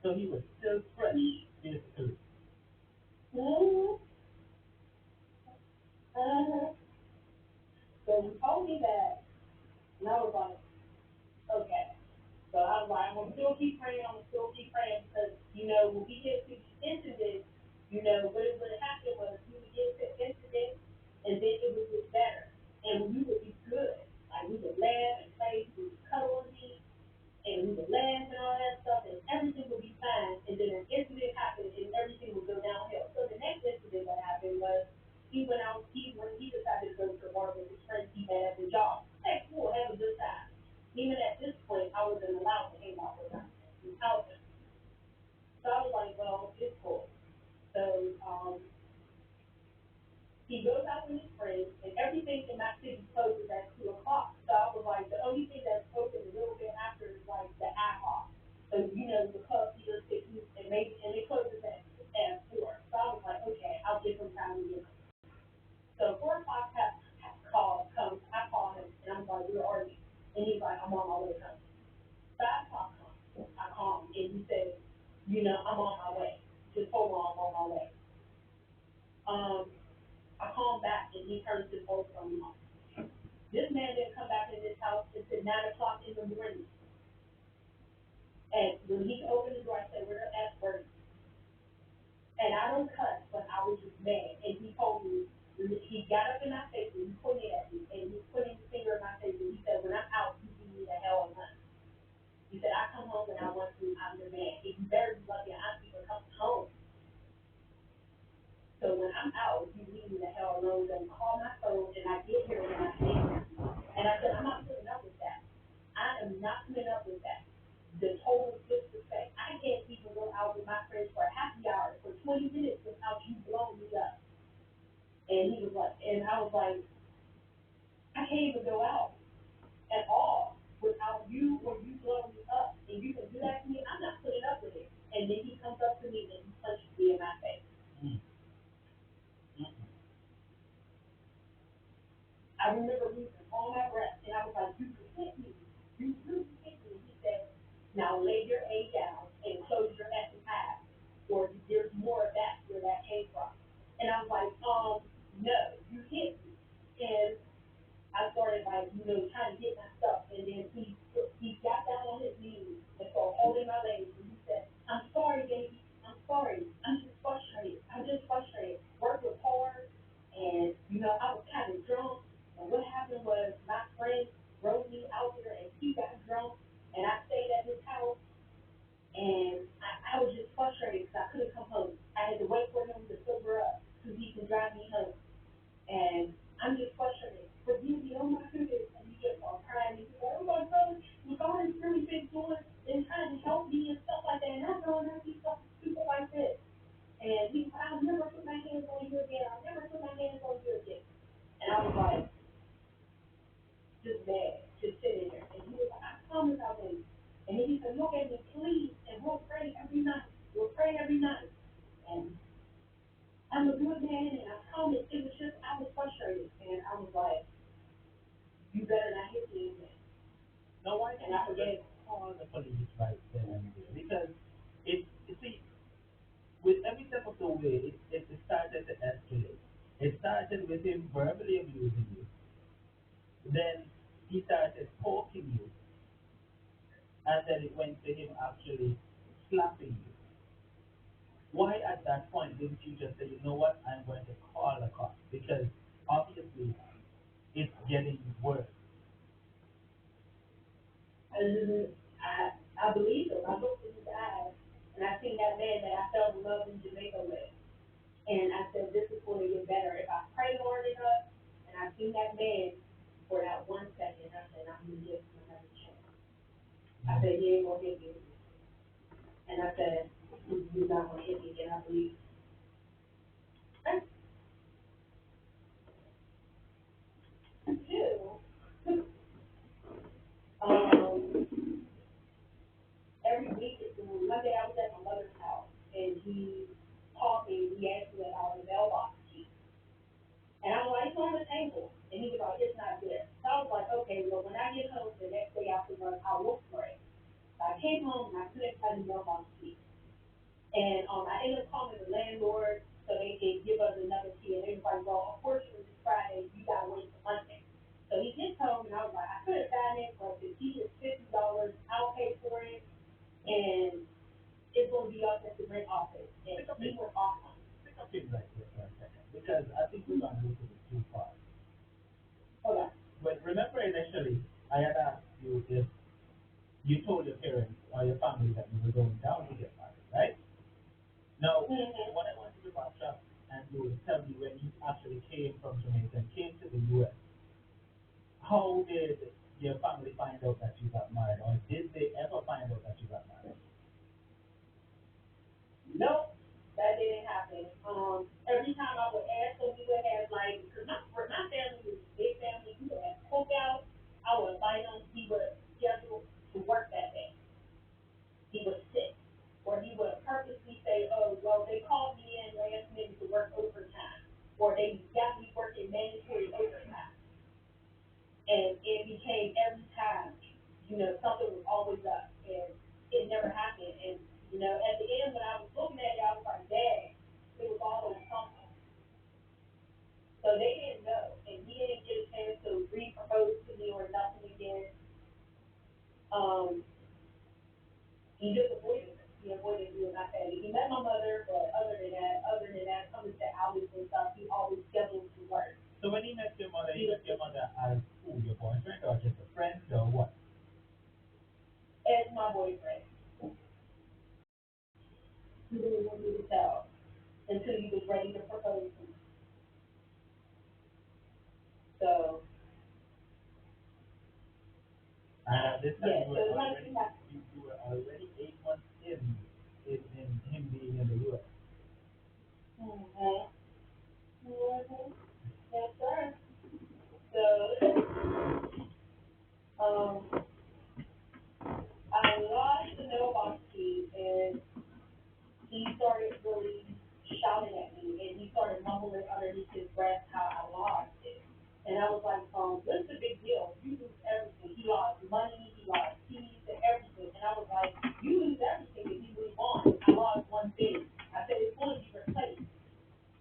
So he was still fresh, basically. Mm-hmm. Uh-huh. So he told me that, and I was like, okay. So I was like, I'm gonna still keep praying. I'm gonna still keep praying because when we get to the incident, what would happen was we would get to the incident, and then it would get better, and we would be good. Like we would laugh and play, we would cuddle and eat, and we would laugh and all that stuff, and everything would be fine. And then an incident happened, and everything would go downhill. So the next incident that happened was he went out. When he decided to go to work with his friends he had at the job. Hey, cool, have a good time. Even at this point, I wasn't allowed to hang out with him without him. So I was like, well, it's cool. So he goes out with his friends, and everything in my city closes at 2 o'clock. So I was like, the only thing that's open a little bit after is like the IHOP. So the club here, and it closes at 4. So I was like, okay, I'll give him time to get home. So 4 o'clock call comes, I call him, and I'm like, where are you? And he's like, I'm on my way home. 5 o'clock comes, I call him, and he says, I'm on my way. Just hold on, I'm on my way. Um, I call him back, and he turns his phone from me off. This man didn't come back in this house until 9 o'clock in the morning. And when he opened the door, I said, "We're at work." And I don't cuss, but I was just mad. And he told me, he got up in my face and he pointed at me, and he put his finger in my face, and he said, "When I'm out, you give me the hell of money." He said, "I come home and I want you, I'm the man. If you better be lucky, I'm even coming home. So when I'm out, you leave me the hell alone. Don't call my phone, and I get here when I can." And I said, "I'm not putting up with that. I am not putting up with that. The total disrespect. I can't even go out with my friends for a happy hour for 20 minutes without you blowing me up." And he was like, and I was like, I can't even go out at all without you or you blowing me up. And you can do that to me. I'm not putting up with it. And then he comes up to me and he punches me in my face. Mm. Mm. I remember losing all my breath, and I was like, "You can hit me. You really hit me." He said, "Now lay your A down and close your effing eyes, or there's more of that where that came from." And I was like, no, you hit me." And I started like, trying to get my stuff, and then he got down on his knees and started holding my legs, and he said, "I'm sorry, baby. I'm sorry. I'm just frustrated. I'm just frustrated. Work was hard, and I was kind of drunk. And what happened was my friend drove me out there, and he got drunk, and I stayed at his house, and I was just frustrated because I couldn't come home. I had to wait for him to sober up so he can drive me home." And I'm just frustrated. But oh my goodness, and you just start crying. And you're like, "Oh my God, God has really been doing and trying to help me and stuff like that." And I'm going out these stuff with people like this. And I'll never put my hands on you again. I'll never put my hands on you again. And I was like, just mad, just sitting there. And he was like, "I promise I will." And then he said, "Look at me, please, and we'll pray every night. We'll pray every night." And I'm a good man, and I promise it was just, I was frustrated. And I was like, "You better not hit me again." Now, why And didn't I you just forgave him. call the police right then and there? Because you see, with every step of the way, it started to escalate. It started with him verbally abusing you. Then he started poking you, and then it went to him actually slapping you. Why at that point didn't you just say, you know what, I'm going to call the cops? Because obviously it's getting worse. And I believed him. I looked in his eyes, and I seen that man that I fell in love in Jamaica with. And I said, "This is going to get better if I pray hard enough." And I seen that man for that 1 second. I said, "I'm going to give him another chance." I said, "He ain't going to hit me." And I said, "He's not going to hit me again." I believe. Two, um, every week, Monday I was at my mother's house, and he called me. He asked me about the mailbox key. And I'm like, "It's on the table." And he was like, "It's not there." So I was like, "Okay, well, when I get home the next day after work, I'll look for it." So I came home and I couldn't find the mailbox key. surprised actually. I had asked you if you told your parents or your family that you were going down to get married, right? Now, Mm-hmm. what I want you to backtrack and you will tell me when you actually came from Jamaica and came to the U.S., how did your family find out that you got married, or did they ever find out that you got married? Nope, that didn't happen. Every time I would ask them, we would have like, cause my family was a big family. We would have cookouts. I would invite him. He would schedule to work that day. He was sick, or he would purposely say, "Oh, well, they called me in last minute to work overtime, or they got me working mandatory overtime." And it became every time, something was always up, and it never happened. And at the end, when I was looking at it, I was like, "Dang, it was always something." So they didn't know, and he didn't get a chance to re-propose to me or nothing again. Um, he just avoided it. He avoided me and my family. He met my mother, but other than that, coming to outings and stuff, he always scheduled to work. So when you met your mother as who, your boyfriend or just a friend or what? As my boyfriend, he didn't want me to tell until he was ready to propose to me. So And at this time, yeah, so it's like you have. you were already 8 months in him being in the U.S. Mm-hmm. Mm-hmm. Yes, sir. So um, I lost the mailbox key, and he started really shouting at me, and he started mumbling underneath his breath how I lost it. And I was like, what's the big deal? You lose everything. He lost money, he lost keys, and everything. And I was like, you lose everything if you move on. I lost one thing. I said, it's going to be replaced.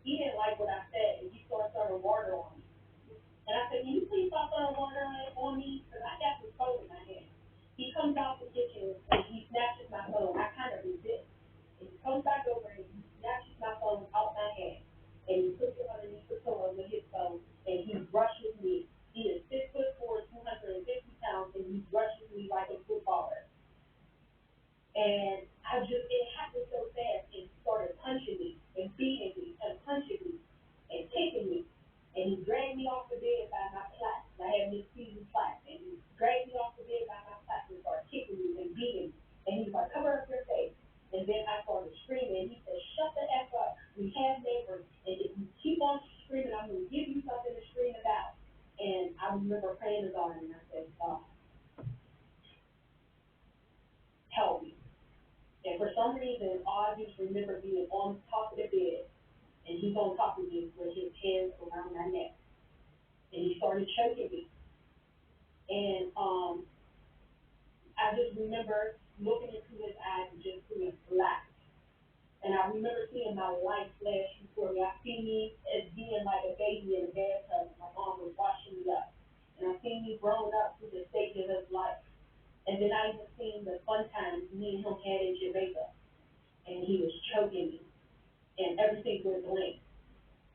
He didn't like what I said, and he started throwing water on me. And I said, can you please stop throwing water on me? Because I got this phone in my hand. He comes out the kitchen, and he snatches my phone. I kind of resist. And he comes back over, and he snatches my phone out my hand. And he puts it underneath the pillow with his phone, and he rushes me. He is 6'4", 250 pounds, and he rushes me like a footballer. And it happened so fast, and he started punching me and beating me and punching me and kicking me. And he dragged me off the bed by my plaits. I had Miss Season plaits. And he dragged me off the bed by my plaits and started kicking me and beating me. And he was like, cover up your face. And then I started screaming. And he said, shut the F up. We have neighbors. And if you keep on screaming, I'm going to give you something to scream about. And I remember praying to God, and I said, God, help me. And for some reason, all I just remember being on top of the bed, and he's on top of me with his hands around my neck. And he started choking me. And I just remember looking into his eyes and just seeing black. And I remember seeing my life flash before me. I see me as being like a baby in a bathtub, and my mom was washing me up. And I seen me growing up through the stages of life. And then I even seen the fun times me and him had in Jamaica. And he was choking me, and everything went blank.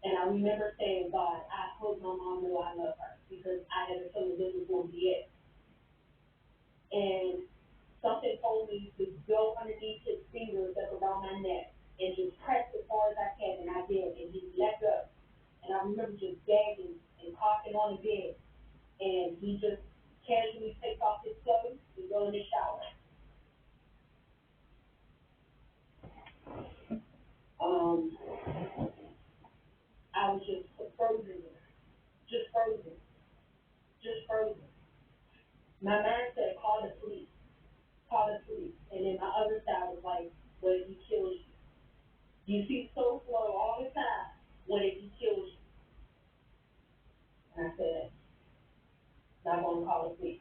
And I remember saying, God, I hope my mom knew I love her, because I had a feeling this was going to be it. And something told me to go underneath his fingers up around my neck and just press as far as I can, and I did, and he let go. And I remember just gagging and coughing on the bed, and he just casually takes off his clothes and go in the shower. Um, I was just frozen, just frozen, just frozen. My mind said, call the police, call the police. And then my other side was like, what if he kills you? You see so slow all the time. What if he kills you? And I said, not going to call the police.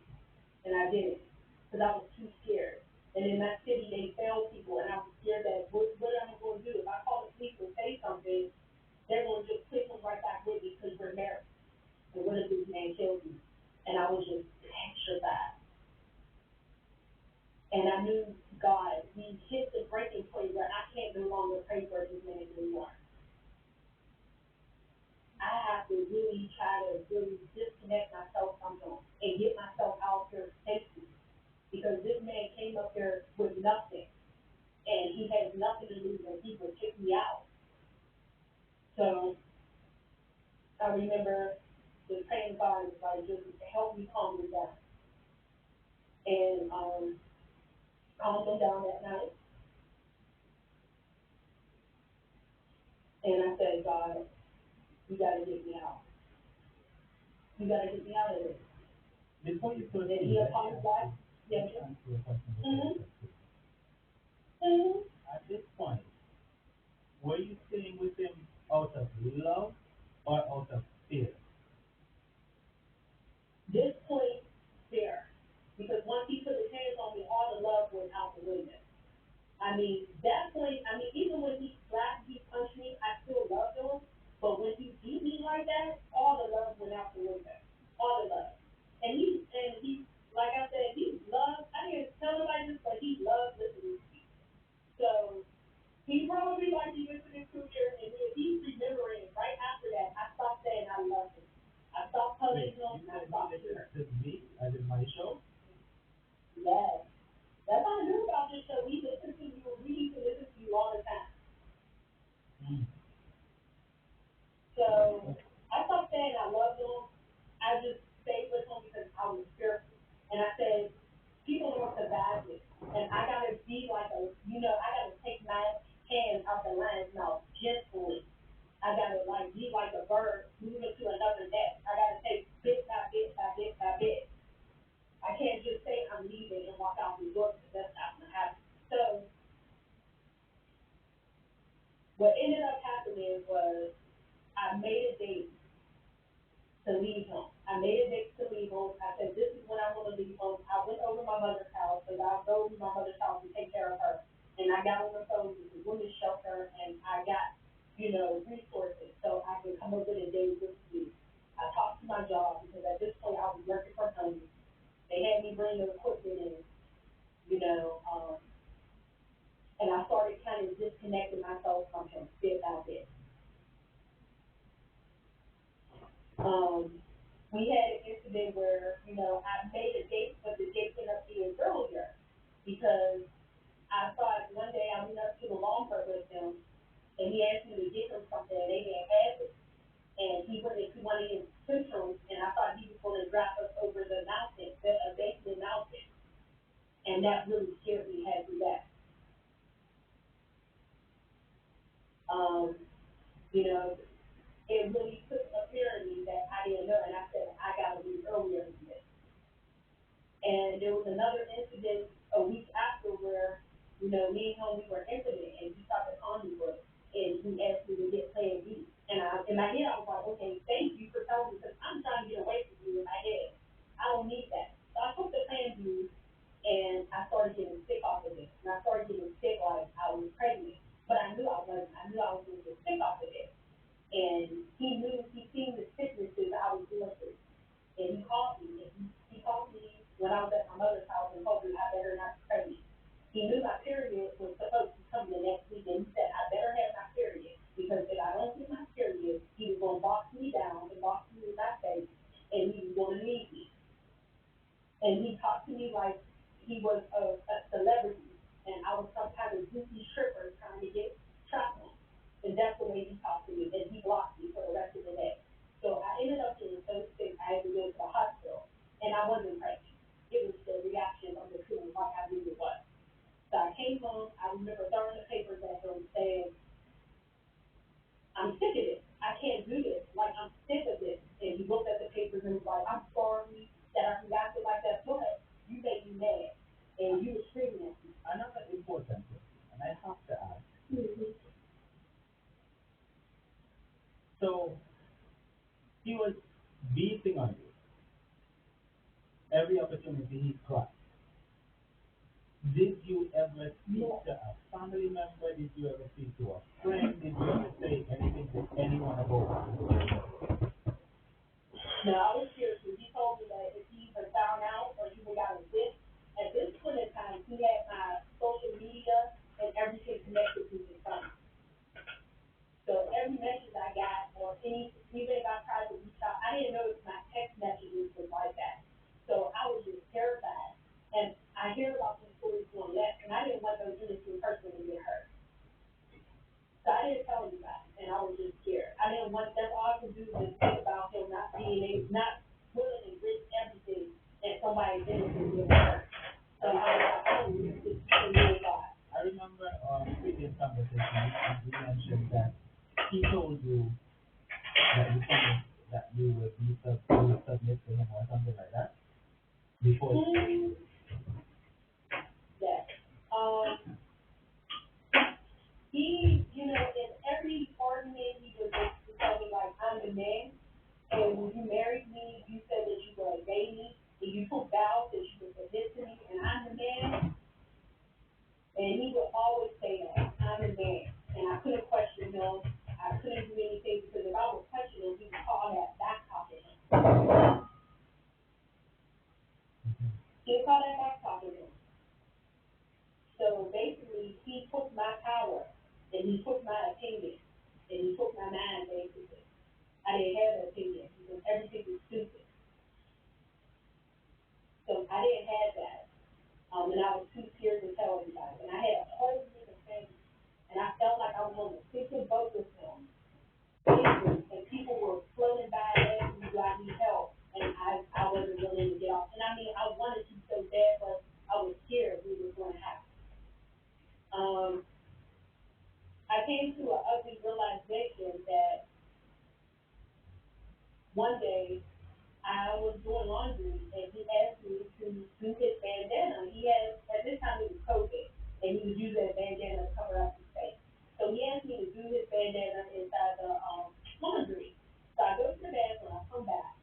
And I didn't, because I was too scared. And in my city, they found people, and I was scared that what am I going to do? If I call the police and say something, they're going to just put him right back with me because we're married. And what if this man kills me? And I was just petrified. And I knew God, we hit the breaking point where I can't no longer pray for this man anymore. I have to really try to really disconnect myself from him and was like, just help me calm them down. And calmed them down that night. And I said, God, you got to get me out. You got to get me out of this. Before you And proceed, he let me apologized. Yes, sir. ask you a question. Mm-hmm. Mm-hmm. At this point, were you staying with him out of love or out of fear? This point there, because once he put his hands on me, all the love went out the window. I mean, that point, I mean, even when he slapped, he punched me, I still loved him. But when he beat me like that, all the love went out the window. All the love. And he, like I said, he loved, I didn't tell nobody this, but he loved listening to me. So, he probably might be listening to it, and if he's remembering right after that, I stopped saying I love him. I stopped telling Wait, him, you and I said stopped you hearing. listened to me as in my show? Yes. That's how I knew about this show. We listen to you, we used to listen to you all the time. Mm. So I stopped saying I loved him. I just stayed with him because I was fearful. And I said, people don't survive this. And I gotta be like I gotta take my hands out the lion's mouth gently. I gotta like be like a bird moving to another nest. I gotta take bit by bit by bit by bit. I can't just say I'm leaving and walk out the door because that's not gonna happen. So what ended up happening was I made a date to leave home. I made a date to leave home. I said, this is when I want to leave home. I went over to my mother's house because I go to my mother's house to take care of her. And I got on the phone with the women's shelter and I got, resources so I can come over the day with you. I talked to my job because at this point I was working from home. They had me bring the equipment in, you know, and I started kind of disconnecting myself from him bit by bit. Um, we had an incident where, I made a date, but the date ended up being earlier because I thought one day I went up to the Lombard with him and he asked me to get him something and they didn't have it. And he went into one of his centrals and I thought he was going to drive us over the mountain, the basement mountain. And that really scared me heavy that. Um, you know, it really took a fear in me that I didn't know and I said, I got to leave earlier than this. And there was another incident a week after where, me and him, we were intimate and he stopped at Condi Book and he asked me to get Plan B. And in my head, I was like, okay, thank you for telling me because I'm trying to get away from you in my head. I don't need that. So I took the Plan B and I started getting sick off of it. And I started getting sick like I was pregnant. But I knew I wasn't. I knew I was going to get sick off of it. And he seen the sicknesses I was going through. And he called me, and he called me when I was at my mother's house and told me I better not be pregnant. He knew my period was supposed to come the next week, and he said I better have my period because if I don't get my period, he was going to box me down and box me in my face, and he was going to leave me. And he talked to me like he was a celebrity, and I was some kind of goofy stripper trying to get trapped on. And that's the way he talked to me, and he blocked me for the rest of the day. So I ended up getting so sick, I had to go to the hospital, and I wasn't pregnant. It was the reaction of the pills, like I knew it was. So I came home, I remember throwing the papers at him, saying, I'm sick of this. I can't do this. Like, I'm sick of this. And he looked at the papers and was like, I'm sorry that I reacted like that. But you made me mad. And you were screaming at me. Another important thing, and I have to ask. Mm-hmm. So he was beating on you every opportunity he got. Did you ever speak No. to a family member? Did you ever speak to a friend? Did you ever say anything to anyone about it? No, I was serious. He told me that if he even found out or even got a bit, at this point in time, he had my social media and everything connected to his phone. So every message I got, or even if I tried to reach out, I didn't know if my text messages was like that. So I was just terrified. And I hear about these stories going left, and I didn't want no innocent person to get hurt. So I didn't tell anybody, and I was just scared. I didn't want, that's all I could do was think about him not being able, not, somebody innocent being hurt. So I was like, oh, this is really God. I remember previous conversation you mentioned that he told you that you promised that you would submit to him or something like that before. Yes. He, in every argument, he would basically tell me, like, I'm the man, and when you married me, you said that you would obey me, and you took vows that you would submit to me, and I'm the man, and he would always say that, I'm the man, and I couldn't question him, I couldn't do anything, because if I would question him, he would call that back talking him. He would call that back talking him. So basically, he took my power, and he took my opinion, and he took my mind, basically. I didn't have an opinion, because everything was stupid. So I didn't have that, and I was too scared to tell anybody. And I had a whole group of things, and I felt like I was on the same boat with him. And people were floating by asking me, do I need help? And I wasn't willing to get off. And I mean, I wanted to so bad, but I was scared we were going to happen. I came to an ugly realization that one day I was doing laundry and he asked me to do his bandana. He had, at this time it was COVID, and he was using that bandana to cover up his face. So he asked me to do his bandana inside the laundry. So I go to the bathroom, I come back,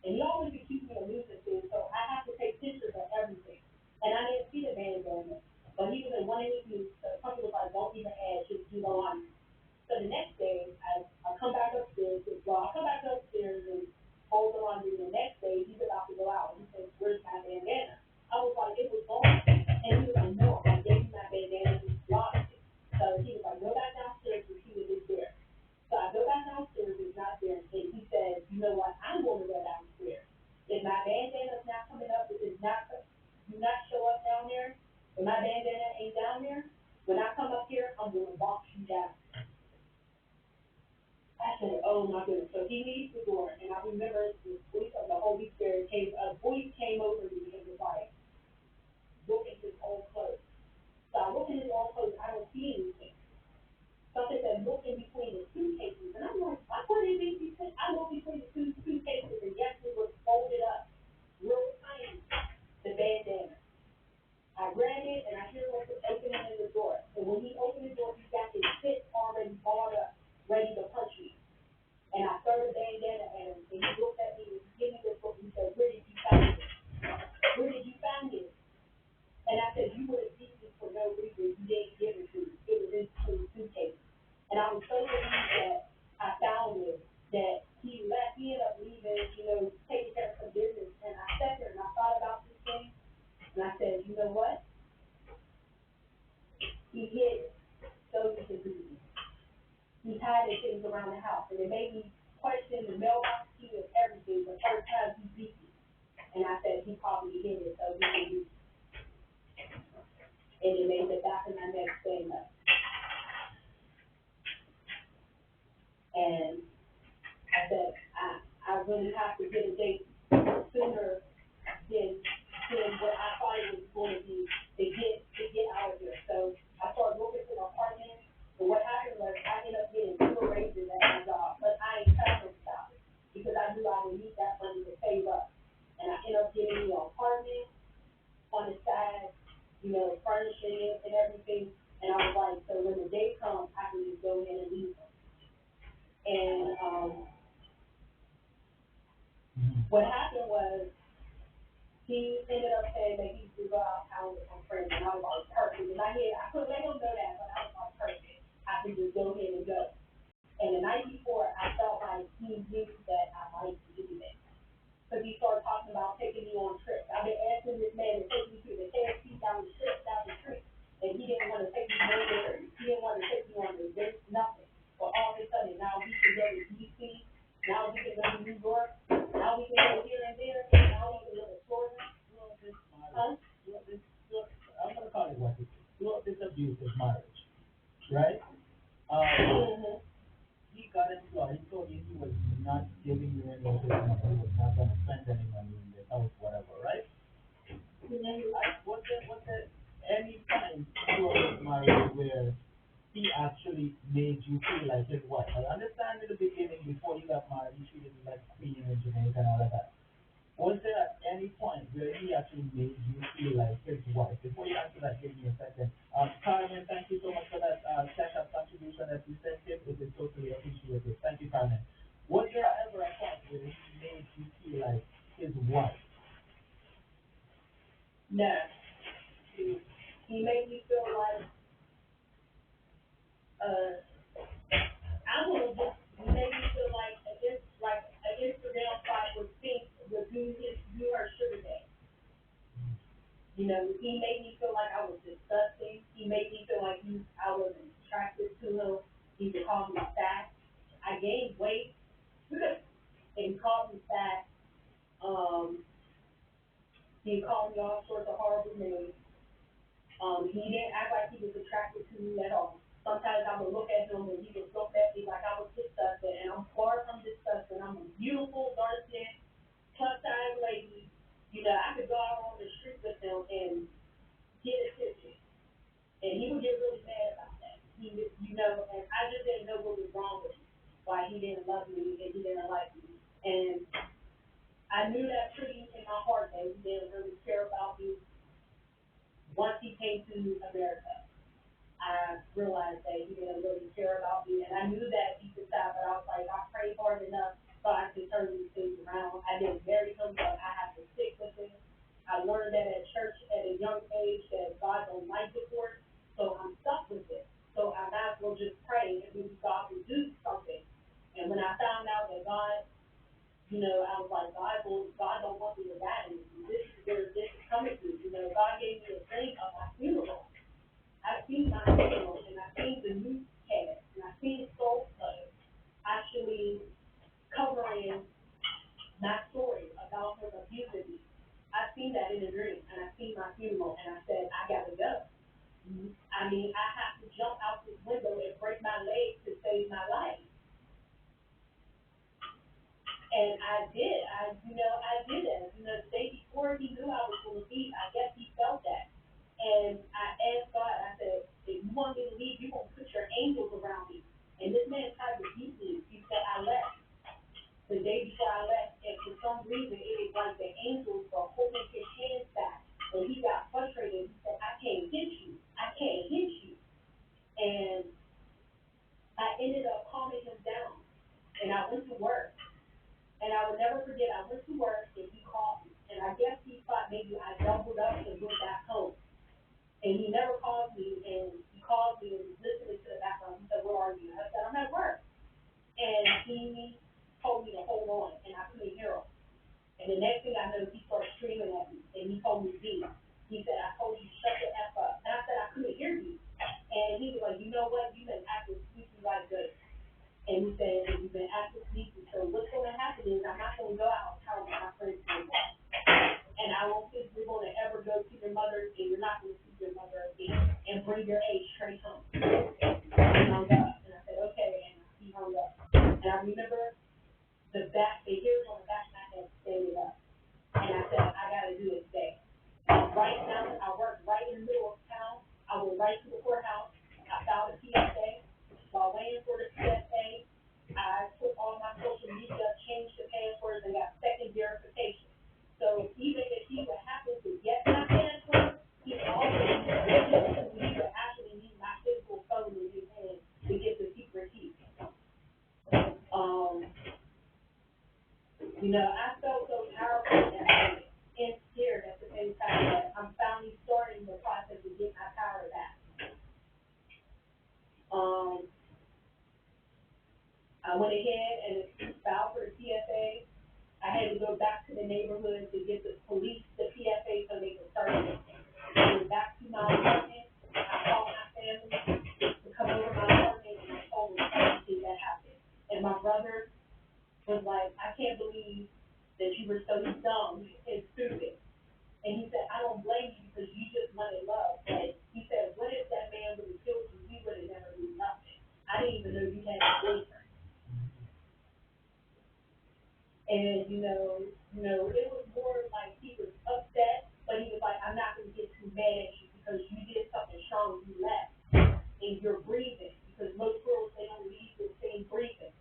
and he always accused me of losing things, so I have to take pictures of everything. And I didn't see the bandana, but he was in one of his moves, so the company was like, don't even ask, just do the laundry. So the next day, I come back upstairs, and fold the laundry. The next day, he's about to go out, and he says, where's my bandana? I was like, it was gone. And he was like, no, I gave you my bandana, you lost it. So he was like, go back downstairs and see if it's there. So I go back downstairs, it's not there, and he says, you know what, I'm going to go downstairs. If my bandana's not coming up, if it's not, do not show up down there, if my bandana ain't down there, when I come up here, I'm going to box you down. I said, oh my goodness. So he leaves the door, and I remember the voice of the Holy Spirit a voice came over me and was like, look at his old clothes. So I look at his old clothes, I don't see anything. Something said, look in between the suitcases. And I'm like, why would it be between? I look between the two suitcases, and yes, it was folded up, real tiny, the bandana. I grab it, and I hear him opening in the door. And when he opened the door, he got his fist already balled up, ready to punch me. And I threw the bandana at him, and he looked at me and he gave me this book and said, where did you find it? Where did you find it? And I said, you would have beat me for no reason. You didn't give it to me. It was in the suitcase. And I was so relieved that I found it, that he ended up leaving, taking care of some business. And I sat there and I thought about this thing, and I said, you know what? He hid it so he could beat me. He's hiding things around the house, and it made me question the mailbox key of everything the first time he beat me. And I said, he probably hid it so he could beat me. And it made the back of my neck stand up. And I said, I really have to get a date sooner than what I thought it was going to be to get out of here. So I started looking for an apartment. But what happened was I ended up getting 2 raises at my job, but I ain't trying to stop it because I knew I would need that money to save up. And I ended up getting me an apartment on the side, furnishing it and everything. And I was like, so when the day comes, I can just go in and leave them. And what happened was he ended up saying that he would go out of town with some friends, and I was like, perfect. In my head, I couldn't let him know that, but I was like, perfect. I could just go ahead and go. And the night before, I felt like he knew that I might do that. Because he started talking about taking me on trips. I've been asking this man to take me to the KFC down the street, and he didn't want to take me nowhere. He didn't want to take me on the there's nothing. But all of a sudden, now we can go to DC, now we can go to New York, now we can go here and there, and now we can go to Florida. Huh? I'm gonna call it what it is. This abusive marriage, right? He got into law. He told you he was not giving you any of his money. actually made you feel like his wife? Before you answer that, give me a second. Carmen, thank you so much for that cash up contribution that you sent him. It is totally appreciated. Thank you, Carmen. Was there ever a point where he made you feel like his wife? No, he made me feel uh, I want to just make me feel like an Instagram fight would think would do her sugar day. You know, he made me feel like I was disgusting. He made me feel like I was attracted to him. He would call me fat. I gained weight and he called me fat. Um, he called me all sorts of horrible names. He didn't act like he was attracted to me at all. Sometimes I would look at him and he would look at me like I was disgusted, and I'm far from disgusted. I'm a beautiful, dark-skinned, plus-size lady. You know, I could go out on the street with him and get attention, and he would get really mad about that. And I just didn't know what was wrong with him, why he didn't love me and he didn't like me, and I knew that pretty in my heart that he didn't really care about me once he came to America. I realized that he didn't really care about me, and I knew that deep inside, but I was like, I prayed hard enough so I could turn these things around. I didn't marry him, but I had to stick with him. I learned that at church at a young age that God don't like divorce, so I'm stuck with it. So I might as well just pray and maybe God will do something. And when I found out that God, I was like, God don't want me to die. This is where this is coming to. God gave me a dream of my funeral. I've seen my funeral, and I've seen the newscast, and I've seen Soul Club actually covering my story about him abusing me. I've seen that in a dream, and I've seen my funeral, and I said, I gotta go. I mean, I have to jump out this window and break my leg to save my life. And I did. I did that. The day before he knew I was going to leave, I guess he felt that. And I asked God, I said, if you want me to leave, you're going to put your angels around me. And this man tried to beat me before I left. The day before I left, and for some reason, it was like the angels were holding his hands back. And he got frustrated. He said, I can't hit you. I can't hit you. And I ended up calming him down. And I went to work. And I would never forget, I went to work and he called me. And I guess he thought maybe I doubled up and went back home. And he never called me, and he called me and was listening to the background. He said, where are you? I said, I'm at work. And he told me to hold on, and I couldn't hear him. And the next thing I know, he started screaming at me, and he told me B. He said, I told you, shut the F up. And I said, I couldn't hear you. And he was like, you know what? You've been acting sleepy like this. And he said, you've been acting sleepy. So what's going to happen is I'm not going to go out and tell my friends to go. And I don't think you're going to ever go to your mother, and you're not going to see your mother again, and bring your age straight home. And he hung up. And I said, okay, and he hung up. And I remember the hairs on the back of my head standing up. And I said, I got to do it today. Right now, I work right in the middle of town. I went right to the courthouse. I filed a PSA. While waiting for the PSA, I took all my social media, changed the passwords, and got second verification. So even if he would happen to get my password, he would actually need my physical phone in his hand to get the secret key. Um, I felt so powerful and scared at the same time that I'm finally starting the process to get my power back. I went ahead and filed for the PFA. I had to go back to the neighborhood to get the police the PFA so they could start it. I went back to my apartment. I called my family to come over my apartment, and I told them everything that happened. And my brother was like, I can't believe that you were so dumb and stupid. And he said, I don't blame you because you just wanted love. But he said, what if that man would have killed you? We would have never knew nothing. I didn't even know you had a boyfriend. And, it was more like he was upset, but he was like, I'm not going to get too mad at you because you did something strong, you left. And you're breathing because most girls, they don't leave the same breathing.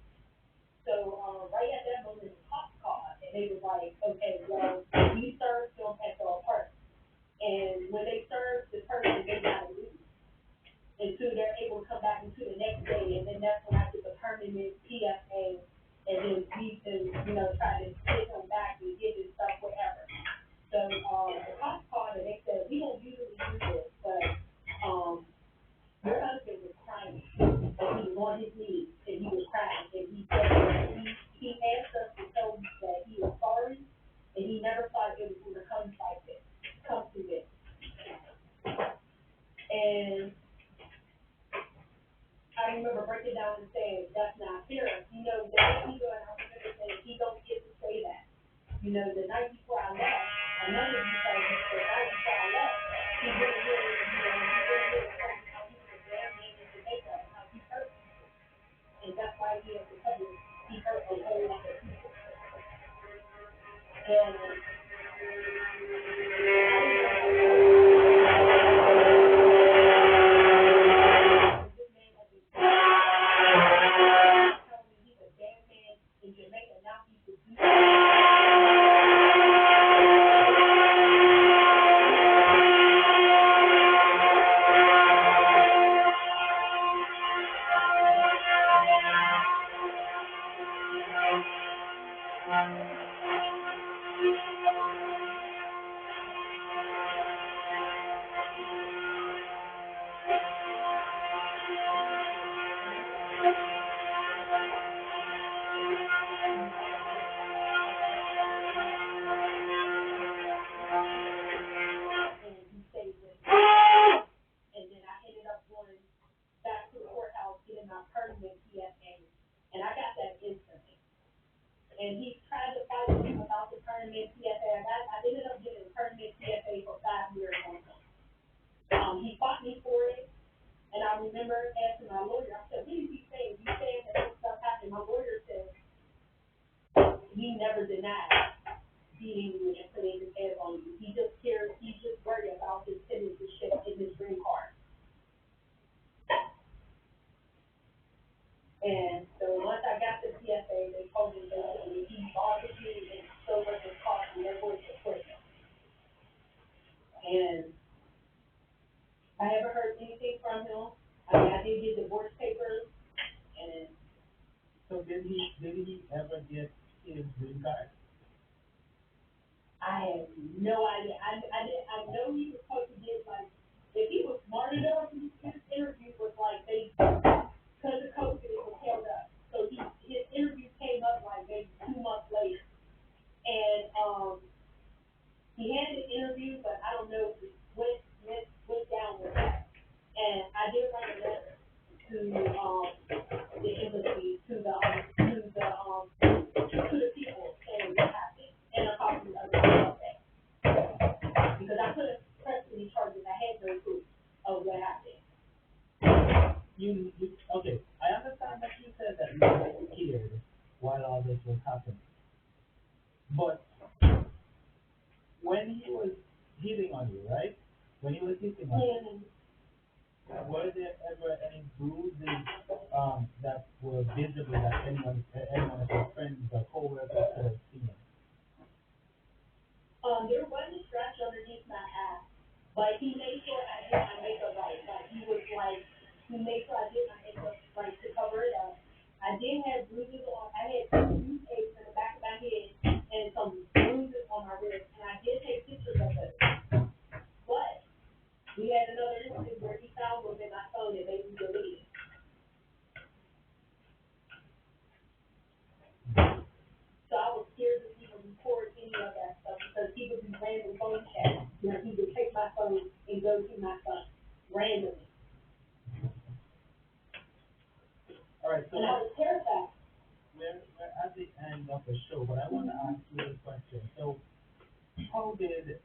So right at that moment, the cops called, and they was like, okay, well, we served him at the apartment. night before I left, another you told me the night before I left, he went ahead and he went ahead and told me how he was a bad man in Jamaica and how he hurt people. And that's why he has recovered. He hurt a whole lot of people. And I didn't know that this man has been telling me he's a bad man in Jamaica. Now he's abusing. And he stayed with me. And then I ended up going back to the courthouse getting my permanent PFA. And I got that instantly. And he tried to fight with me about the permanent PFA. I ended up getting a permanent PFA for 5 years on him. He fought me for it. And I remember asking my lawyer, I said, what is he saying? You saying that this stuff happened? My lawyer said, he never denied beating you and putting his hands on you. He just cares, he's just worried about his citizenship in his green card. And so once I got the PFA, they told me basically he bothered me and stole his car and they're going to quit him. And I haven't heard anything from him. I mean, I did get divorce papers, and So did he ever get his green card? I have no idea. I know he was supposed to get, like, if he was smart enough, his interview was like, because of COVID, it was held up. So his interview came up like maybe 2 months later. And he had an interview, but I don't know if it went down with that. And I did write a letter to the embassy, to the people saying what happened, and a copy of the PFA. Because I couldn't press any charges. I had no proof of what happened. Okay, I understand that you said that you were scared while all this was happening. But when he was hitting on you, right? When he was hitting on you, were there ever any bruises that were visible that anyone of your friends or co-workers could have seen? There was a scratch underneath my eye, but he made sure I did my makeup right. Like he made sure I did my makeup right to cover it up. I did have bruises on. I had 2 bruises in the back of my head and some bruises on my wrist, and I did take pictures of it. But we had another incident where he found them in my phone and they deleted. So I was scared to even record any of that stuff because he would be random phone chat. He would take my phone and go to my phone randomly. All right, so and I was terrified. We're at the end of the show, but I want to ask you a question. So, how did this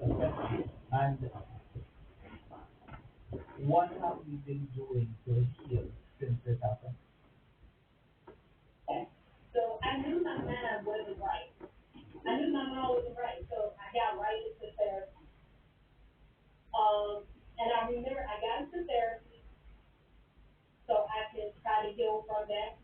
affect you, and what have you been doing to heal since this happened? So I knew my mind wasn't right. So I got right into therapy. And I remember I got into therapy so I could try to heal from that.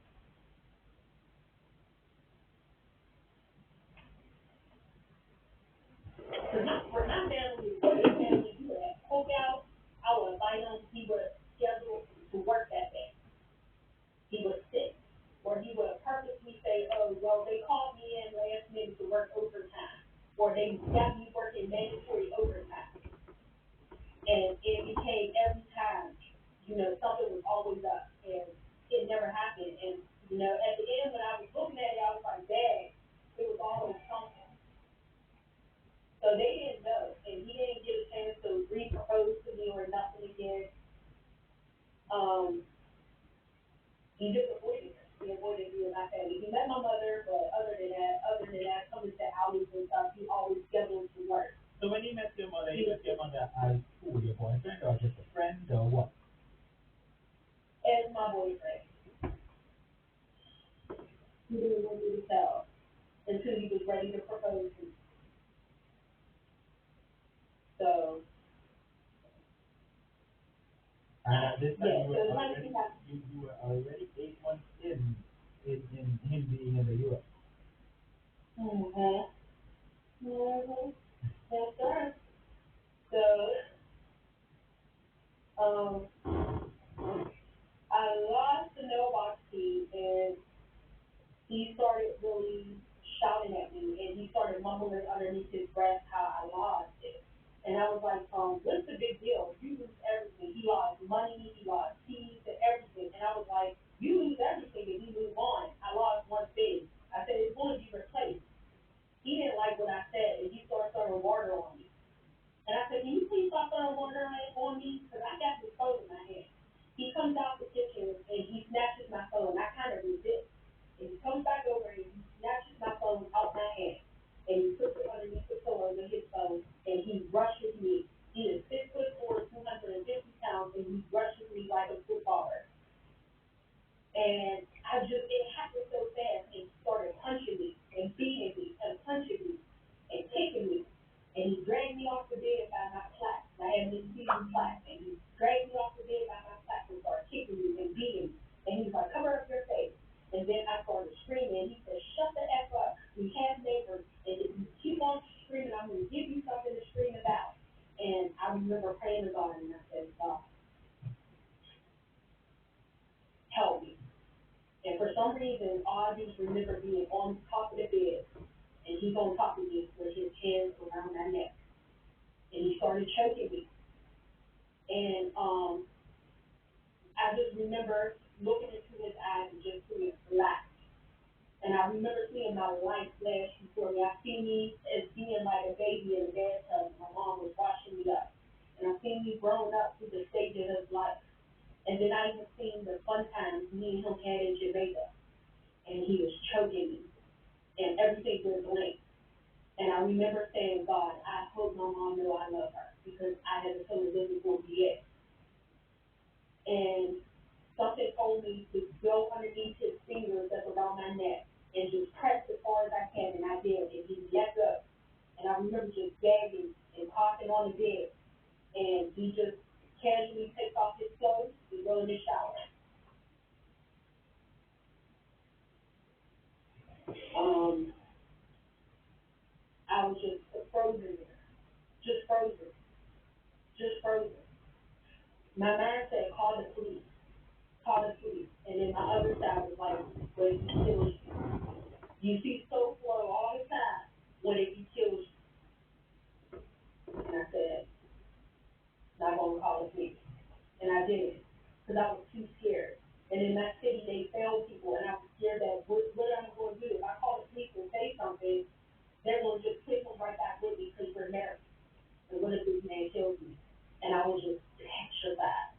For my family, he would have coke out. I would invite him. He would schedule to work that day. He was sick. Or he would purposely say, oh, well, they called me in last minute to work overtime. Or they got me working mandatory overtime. And it became every time, something was always up. And it never happened. And, at the end when I was looking at it, I was like, dang, it was always something. So they didn't know. And he didn't get a chance to re-propose to me or nothing again. He just avoided me. He avoided me and my family. He met my mother, but other than can you please stop throwing water on me? Because I got this phone in my hand. He comes out the kitchen and he snatches my phone. I kind of resist. And he comes back over and he snatches my phone out my hand. And he puts it underneath the pillow with his phone. And he rushes me. He is 6'4", 250 pounds, and he rushes me like a footballer. And it happened so fast, and he started punching me, and beating me, and punching me, and kicking me. And he dragged me off the bed by my plaque. I had this season plaque, and he dragged me off the bed by my plaque and started kicking me and beating me. And he was like, cover up your face. And then I started screaming, and he said, shut the F up. We have neighbors, and if you keep on screaming, I'm going to give you something to scream about. And I remember praying to God, and I said, God, help me. And for some reason, all I just remember being on top of the bed, and he's on top of me with his hands around my neck. And he started choking me. And I just remember looking into his eyes and just being relaxed. And I remember seeing my life flash before me. I see me as being like a baby in a bathtub. My mom was washing me up. And I seen me growing up through the stages of life. And then I even seen the fun times me and him had in Jamaica. And he was choking me. And everything was linked. And I remember saying, God, I hope my mom know I love her because I had a feeling this was going to be it. And something told me to go underneath his fingers that's around my neck and just press as far as I can, and I did. And he let go. And I remember just gagging and coughing on the bed. And he just casually takes off his clothes and go in the shower. Um, I was just frozen there, just frozen, just frozen. My mind said, call the police, call the police. And then my other side was like, what if he kills you? You see so flow all the time, what if he kills you? And I said, not going to call the police. And I didn't, because I was too scared. And in that city, they found people, and I was scared that what am I going to do? If I call the police and say something, they're going to just take them right back with me because we're married. And what if this man kills me? And I was just petrified.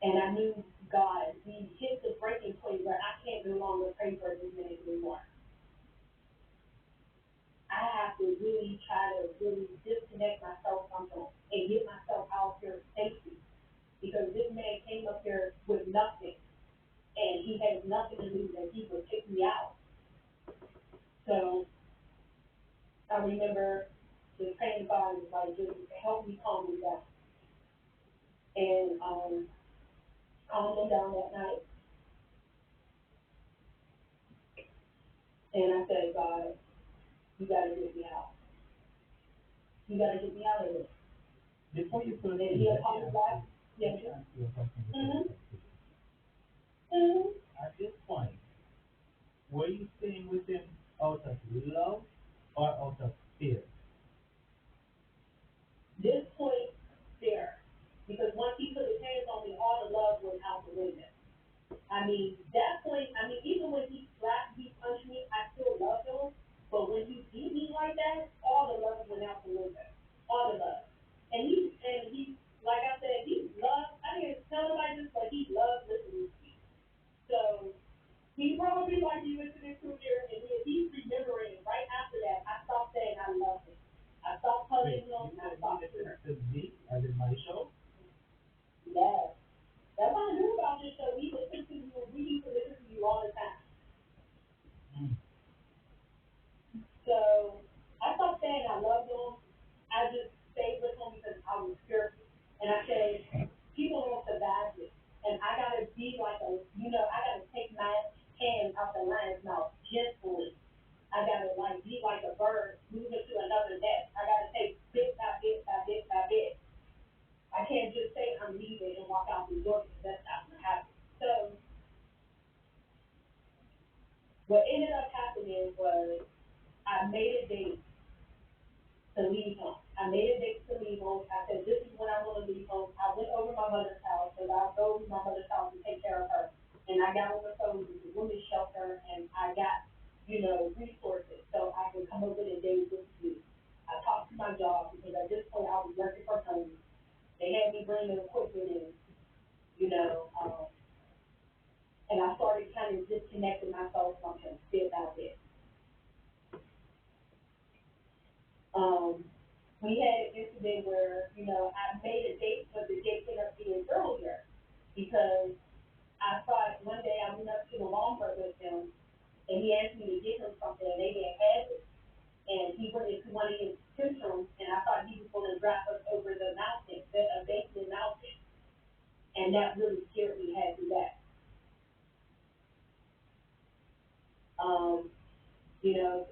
And I knew God, we hit the breaking point where I can't no longer pray for this man anymore. I have to really try to really disconnect myself from him and get myself out here safely. Because this man came up here with nothing and he has nothing to lose and he would kick me out. So I remember just praying to God and like just help me calm me down. And calm him down that night. And I said, God, you gotta get me out. You gotta get me out of this. Before you And proceed, he let me apologized. Yes, sir. ask you a question. Mm-hmm. Mm-hmm. At this point, were you staying with him out of love or out of fear? This point there, because once he put his hands on me, all the love went out the window. I mean, that point, I mean, even when he slapped, he punched me, I still loved him. But when he beat me like that, all the love went out the window. All the love. And he, like I said, he loved, I didn't tell nobody this, but he loved listening to me. So, he probably like you listening to here, and then he's remembering right after that, I stopped saying I love him. I stopped Wait, hugging you him, I said stopped you cheering. listened to me as in my show? Yes. That's what I knew about this show. We listen to you, we used to listen to you all the time. Mm. So I stopped saying I loved him. I just stayed with him because I was fearful. And I said, people don't survive this. And I gotta be like I gotta take my hand out the lion's mouth gently. I gotta like be like a bird moving to another nest. I gotta take bit by bit by bit by bit. I can't just say I'm leaving and walk out the door because that's not gonna happen. So what ended up happening was I made a date to leave home. I made a date to leave home. I said, this is when I want to leave home. I went over to my mother's house because I'll go to my mother's house and take care of her. And I got on the phone with the women's shelter and I got, resources so I can come over and date with you. I talked to to my job because at this point I was working from home. They had me bring the equipment in, you know, and I started kind of disconnecting myself from him bit by bit. We had an incident where, you know, I made a date, but the date ended up being earlier because I thought one day I went up to the Walmart with him and he asked me to get him something and they didn't have it. And he went into one of his systems and I thought he was going to drive us over the mountain, a basement mountain. And that really scared me half to death. Um, you know,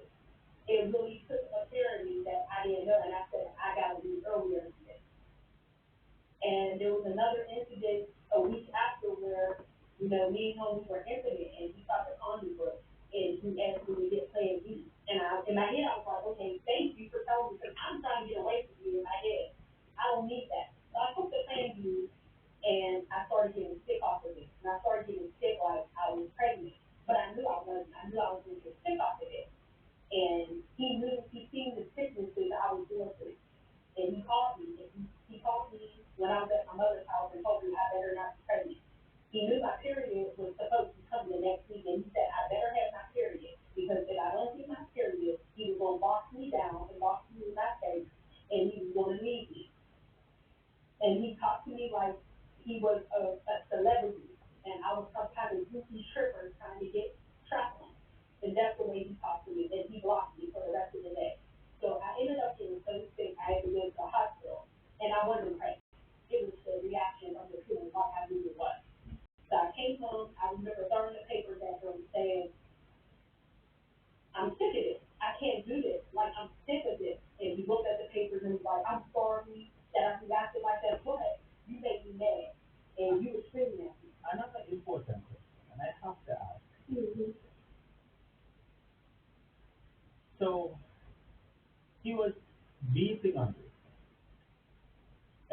it really took a fear in me that I didn't know and I said, I got to leave earlier today. And there was another incident a week after where, you know, me and him were intimate and he thought the condom broke and he asked me to get plan B. And in my head, I was like, okay, thank you for telling me because I'm trying to get away from you in my head. I don't need that. So I took the plan B and I started getting sick off of it. And I started getting sick like I was pregnant. But I knew I wasn't. I knew I was going to get sick off of it. And he seen the sicknesses I was going through. And he called me. And he called me when I was at my mother's house and told me I better not be pregnant. He knew my period was supposed to be coming the next week, and he said I better have my period because if I don't get my period, he was going to box me down and box me in my face, and he was going to leave me. And he talked to me like he was a celebrity, and I was some kind of goofy stripper trying to get trapped on. And that's the way he talked to me, and he blocked me for the rest of the day. So I ended up getting so sick, I had to go to the hospital, and I wasn't pregnant. It was the reaction of the feeling like I knew it was. So I came home, I remember throwing the papers at him saying, I'm sick of this. I can't do this. Like, I'm sick of this. And he looked at the papers and was like, I'm sorry that I reacted like that, but you made me mad. And you were screaming at me. Another important question, and I have to ask. Mm-hmm. So he was beating on you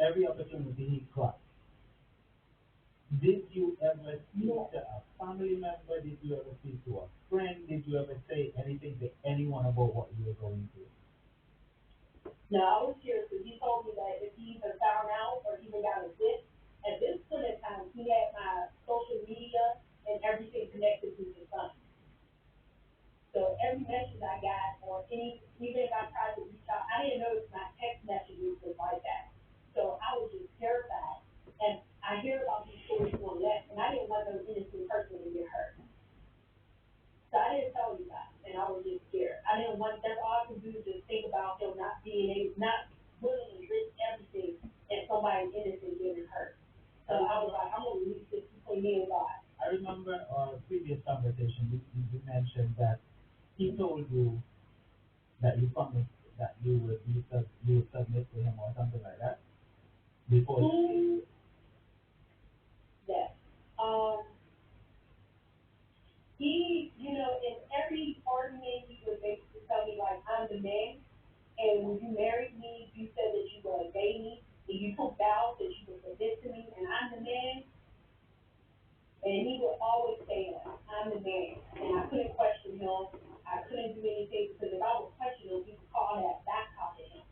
every opportunity he got. Did you ever speak No. to a family member? Did you ever speak to a friend? Did you ever say anything to anyone about what you were going through? No, I was serious because he told me that if he either found out or even got a hit, at this point in time, he had my social media and everything connected to his son. So every message I got, or even if I tried to reach out, I didn't know if my text messages was like that. So I was just terrified. And I hear about these stories going left, and I didn't want no innocent person to get hurt. So I didn't tell you that, and I was just scared. I didn't want, that's all I could do is just think about him not being able, not willing to risk everything and somebody innocent getting hurt. So I was like, I'm going to leave this between me and God. I remember our previous conversation, you mentioned that he told you that you promised that you would submit to him or something like that before you. Yes. Um, you know, in every argument, he would basically tell me, like, I'm the man, and when you married me, you said that you would obey me, and you took vows that you would submit to me, and I'm the man, and he would always say that, I'm the man, and I couldn't question him, I couldn't do anything, because if I would question him, he would call that back talking him.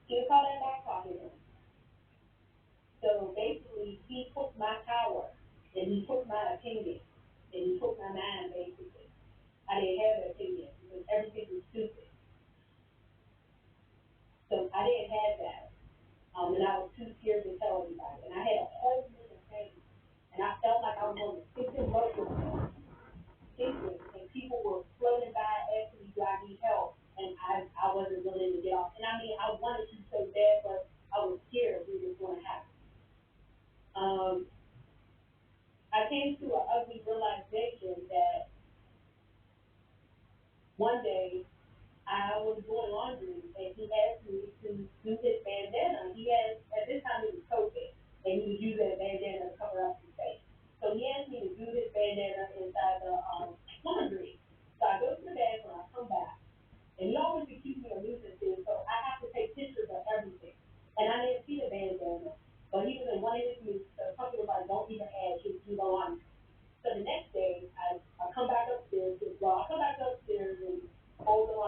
He would call that back talking him. So basically, he took my power, and he took my opinion, and he took my mind, basically. I didn't have an opinion because everything was stupid. So I didn't have that. And I was too scared to tell anybody. And I had a whole million things. And I felt like I was on the secret road with secret. And people were floating by asking me, do I need help? And I wasn't willing to get off. And I mean, I wanted to so bad, but I was scared it was going to happen. Um, I came to an ugly realization that one day I was doing laundry and he asked me to do his bandana. He had, at this time it was COVID, and he was using a bandana to cover up his face. So he asked me to do his bandana inside the laundry. So I go to the bathroom, I come back, and he always accused me of losing things, so I have to take pictures of everything. And I didn't see the bandana, but he was in one of his moods, so something was like, don't even ask, just do the laundry. So the next day, I come back upstairs, well, I come back upstairs and fold the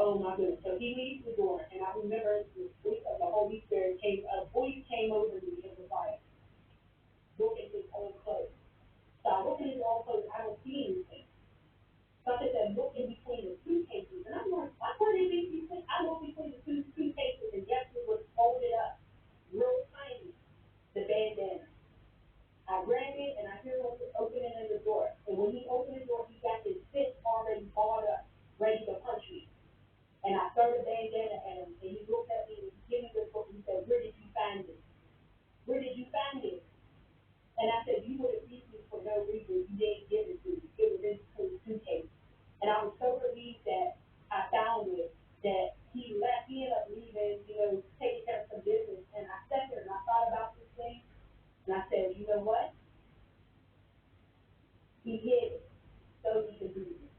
Oh my goodness. So he leaves the door, and I remember the Holy Spirit a voice came over me and was like, look at his old clothes. So I look at his old clothes, I don't see anything. Something that look in between the suitcases. And I'm like, why would it be between? I look between the two suitcases, and guess what was folded up, real tiny, the bandana. I grab it, and I hear him opening in the door. And when he opened the door, he got his fist already balled up, ready to punch me. And I throw the bandana at him, and he looked at me and he gave me this book and he said, where did you find it? Where did you find it? And I said, you would have beat me for no reason. You didn't give it to me. It was in the suitcase. And I was so relieved that I found it, that he ended up leaving, taking care of some business. And I sat there and I thought about this thing, and I said, you know what? He hid it so he could do it.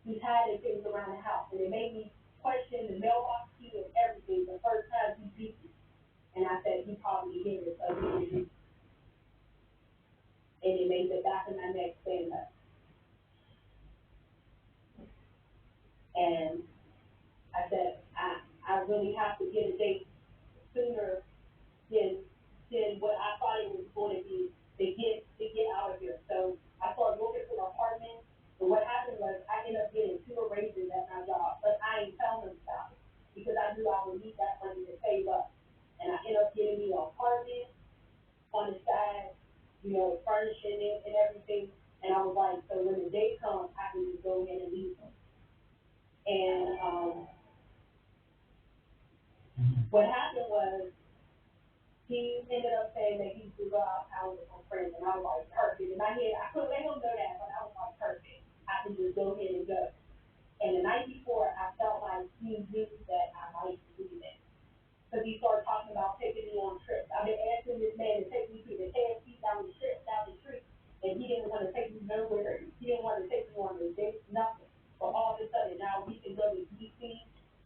He's hiding things around the house, and it made me question the mailbox key and everything the first time he beat me. And I said, he probably hid it so he could do it. And it made the back of my neck stand up. And I said, I really have to get a date sooner than what I thought it was going to be to get out of here. So I started looking for an apartment. And what happened was I ended up getting 2 raises at my job, but I ain't telling them about it because I knew I would need that money to save up. And I ended up getting me an apartment on the side, furnishing it and everything. And I was like, so when the day comes, I can just go ahead and leave them. And what happened was he ended up saying that he was out with my friends, and I was like, perfect. In my head, I couldn't let him know that, but I was like, perfect. I can just go ahead and go. And the night before, I felt like he knew that I might do that. Because he started talking about taking me on trips. I've been asking this man to take me to the KFC down the street, and he didn't want to take me nowhere. He didn't want to take me on the date, nothing. But all of a sudden, now we can go to D.C.,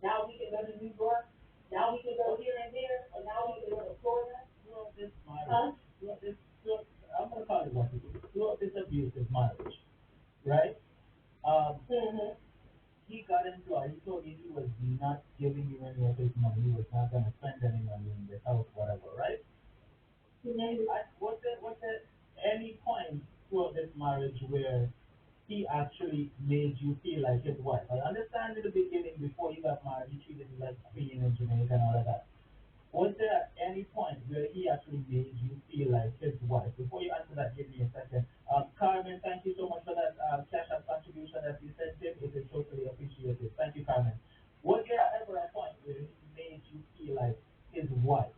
now we can go to New York, now we can go here and there, and now we can go to Florida. Throughout this marriage, I'm gonna call it what it is. Throughout this abusive marriage, right? Um, Mm-hmm. he got into it. He told you he was not giving you any of his money. He was not gonna spend any money in this house, whatever, right? Mm-hmm. Was there any point throughout this marriage where he actually made you feel like his wife? I understand in the beginning, before you got married, he treated you like Queen in Jamaica and all of that. Was there at any point where he actually made you feel like his wife? Before you answer that, give me a second. Carmen, thank you so much for that cash app contribution that you sent him. It is totally appreciated. Thank you, Carmen. Was there ever a point where he made you feel like his wife?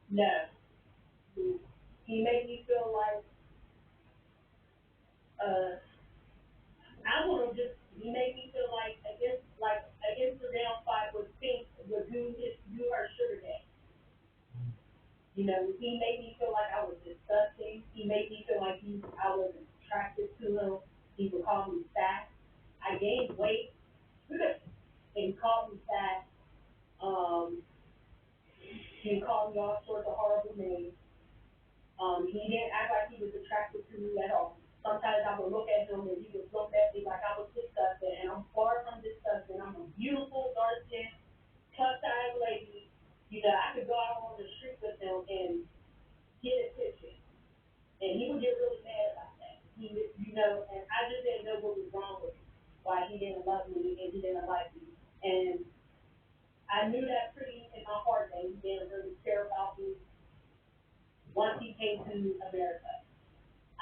No. He made me feel uh, I want to just, he made me feel like an Instagram fight would do her sugar daddy. He made me feel like I was disgusting. He made me feel like I was attracted to him. He would call me fat. I gained weight and he called me fat. Um, he called me all sorts of horrible names. He didn't act like he was attracted to me at all. Sometimes I would look at him and he would look at me like I was disgusting, and I'm far from disgusting. I'm a beautiful, dark skinned, plus size lady. I could go out on the street with him and get a picture, and he would get really mad about that. And I just didn't know what was wrong with him, why he didn't love me and he didn't like me. And I knew that pretty in my heart that he didn't really care about me once he came to America.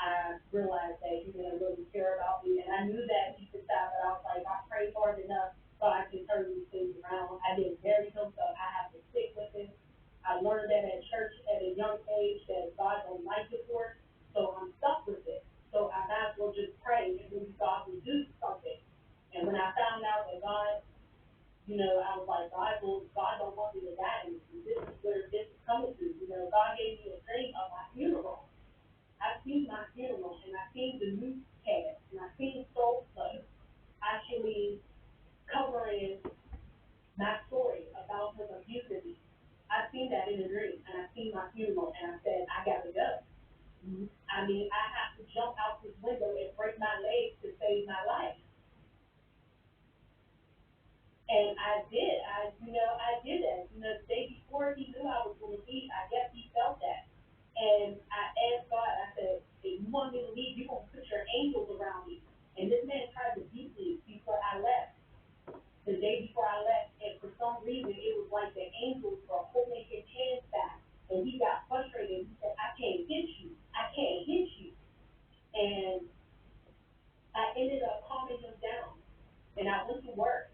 I realized that he didn't really care about me, and I knew that deep inside, but I was like, I prayed hard enough so I can turn these things around. I didn't marry him, so I have to stick with him. I learned that at church at a young age that God don't like divorce, so I'm stuck with it. So I might as well just pray and maybe God will do something. And when I found out that God, I was like, God don't want me to die. And this is where this is coming to. God gave me a dream of my funeral. I seen my funeral and I seen the newscast and I seen so did. I did that. The day before he knew I was going to leave, I guess he felt that. And I asked God, I said, if you want me to leave, you're going to put your angels around me. And this man tried to beat me before I left, the day before I left. And for some reason, it was like the angels were holding his hands back. And he got frustrated. He said, I can't hit you. I can't hit you. And I ended up calming him down. And I went to work.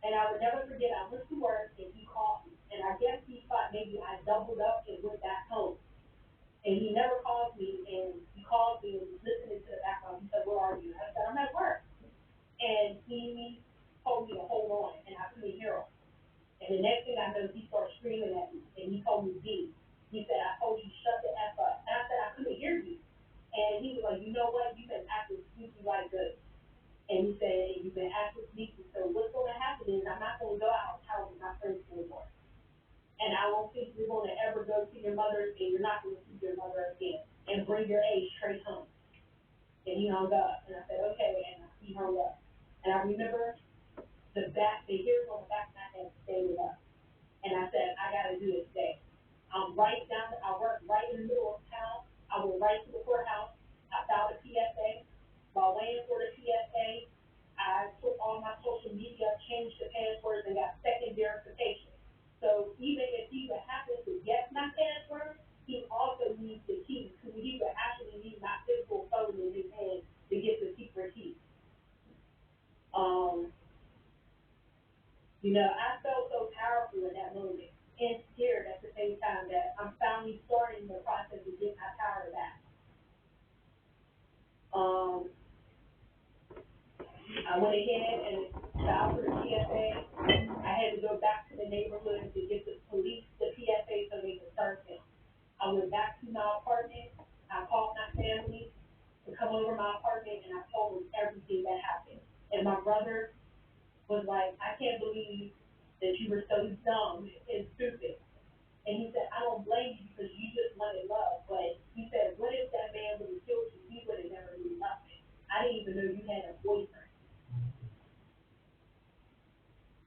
And I would never forget, I went to work and he called me. And I guess he thought maybe I doubled up and went back home. And he never called me, and he called me and was listening to the background. He said, where are you? And I said, I'm at work. And he told me to hold on, and I couldn't hear him. And the next thing I know, he started screaming at me, and he told me B. He said, I told you, shut the F up. And I said, I couldn't hear you. And he was like, you know what? You've been acting sneaky like this. And he said, you've been acting sneaky. So what's going to happen is I'm not going to go out and with my friends anymore. And I don't think you're going to ever go to your mother, and you're not going to see your mother again. And bring your age straight home. And he hung up. And I said, okay. And he hung up. And I remember the hairs on the back of my head stayed up. And I said, I got to do it today. I work right in the middle of town. I went right to the courthouse. I filed a PSA. While waiting for the PSA, I took all my social media, changed the passwords, and got second verification. So even if he would happen to get my password, he also needs the key, because he would actually need my physical phone in his hand to get the secret key. Um, I felt so powerful in that moment and scared at the same time that I'm finally starting the process of getting my power back. Um, I went ahead and filed for the PSA. I had to go back to the neighborhood to get the police the PSA so they could search him. I went back to my apartment. I called my family to come over my apartment, and I told them everything that happened. And my brother was like, I can't believe that you were so dumb and stupid. And he said, I don't blame you because you just wanted love. But he said, what if that man would have killed you? He would have never knew nothing. I didn't even know you had a boyfriend.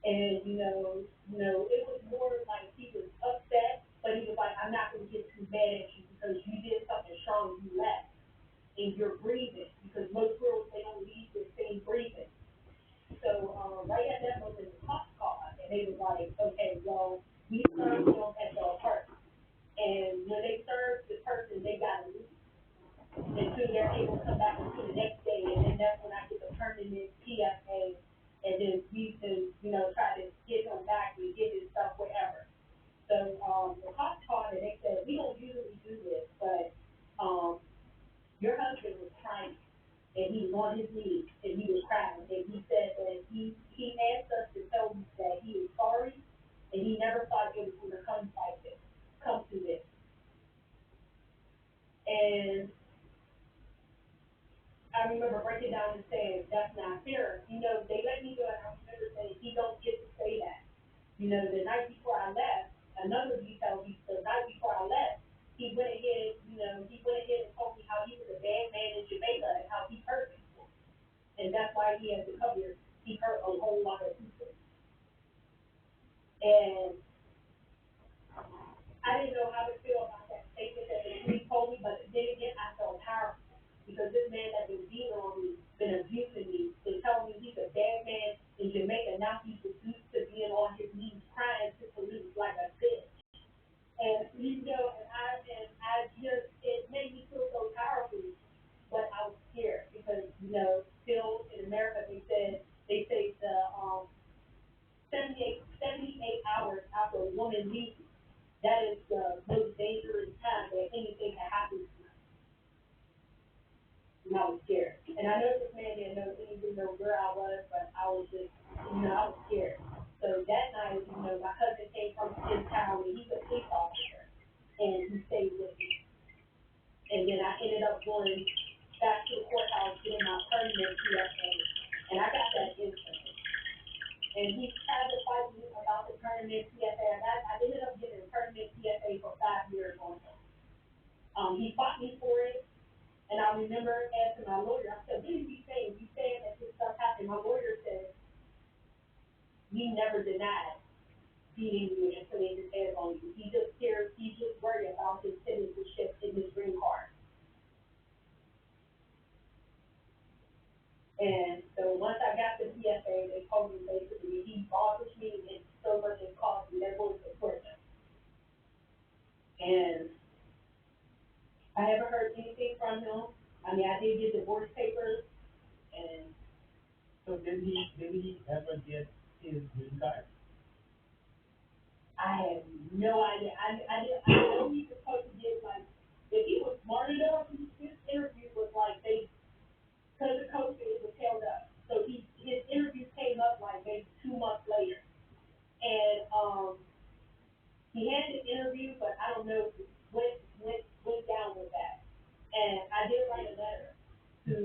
And, it was more like he was upset, but he was like, I'm not going to get too mad at you because you did something strong, you left. And you're breathing, because most girls, they don't leave the same breathing. So, right at that moment, the cops called, and they was like, okay, well, we served him at the apartment. And when they served the person, they got to leave until they're able to come back until the next day. And then that's when I get the permanent PFA. And then we can, try to get him back and get his stuff, whatever. So, the cops called and they said, we don't usually do this, but, your husband was crying and he was on his knees and he was crying. And he said that he asked us to tell you that he is sorry and he never thought it was going to come to this. And I remember breaking down and saying, that's not fair. They let me go, and I remember saying, he don't get to say that. The night before I left, another detail, the night before I left, he went ahead, and told me how he was a bad man in Jamaica and how he hurt people. And that's why he had to come here. He hurt a whole lot of people. And I didn't know how to feel about that statement that the police told me, but then again, I felt powerful because this man that been beating on me, been abusing me, been telling me he's a bad man in Jamaica. Now he's reduced to being on his knees crying to police like a bitch. And and I just, it made me feel so powerful, but I was scared because still in America they say the 78 hours after a woman leaves, that is the most dangerous time that anything can happen to her. And I was scared. And I know this man didn't know where I was, but I was just, I was scared. So that night, my cousin came from his town and he's a police officer and he stayed with me. And then I ended up going back to the courthouse getting my permanent PSA. And I got that instantly. And he tried to fight me about the permanent PSA. And I ended up getting a permanent PSA for 5 years on him. He fought me for it. And I remember asking my lawyer, I said, what did you say? You said that this stuff happened. My lawyer said, we never denied beating you and putting his hands on you. He just cares, he's just worried about his citizenship in his green card. And so once I got the PFA, they told me basically he bothers me and so much it cost me, they're going to support him. And I haven't heard anything from him. I mean, I did get divorce papers, and So did he ever get his green card? I have no idea. I know he's supposed to get like, if he was smart enough, his interview was like because the COVID was held up. So his interview came up like maybe 2 months later. And he had an interview, but I don't know went down with that. And I did write a letter to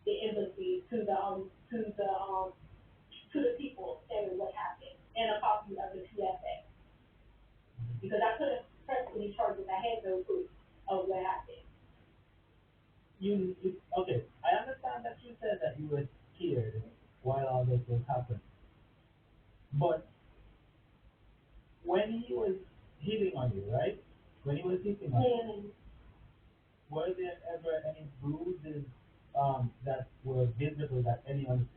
the embassy, to the people saying what happened, and a copy of the PSA. Because I couldn't press any charges, I had no proof of what happened. Okay, I understand that you said that you were scared while all this was happening. But when he was hitting on you, right? When he was hitting on you, And were there ever any bruises that were visible that any one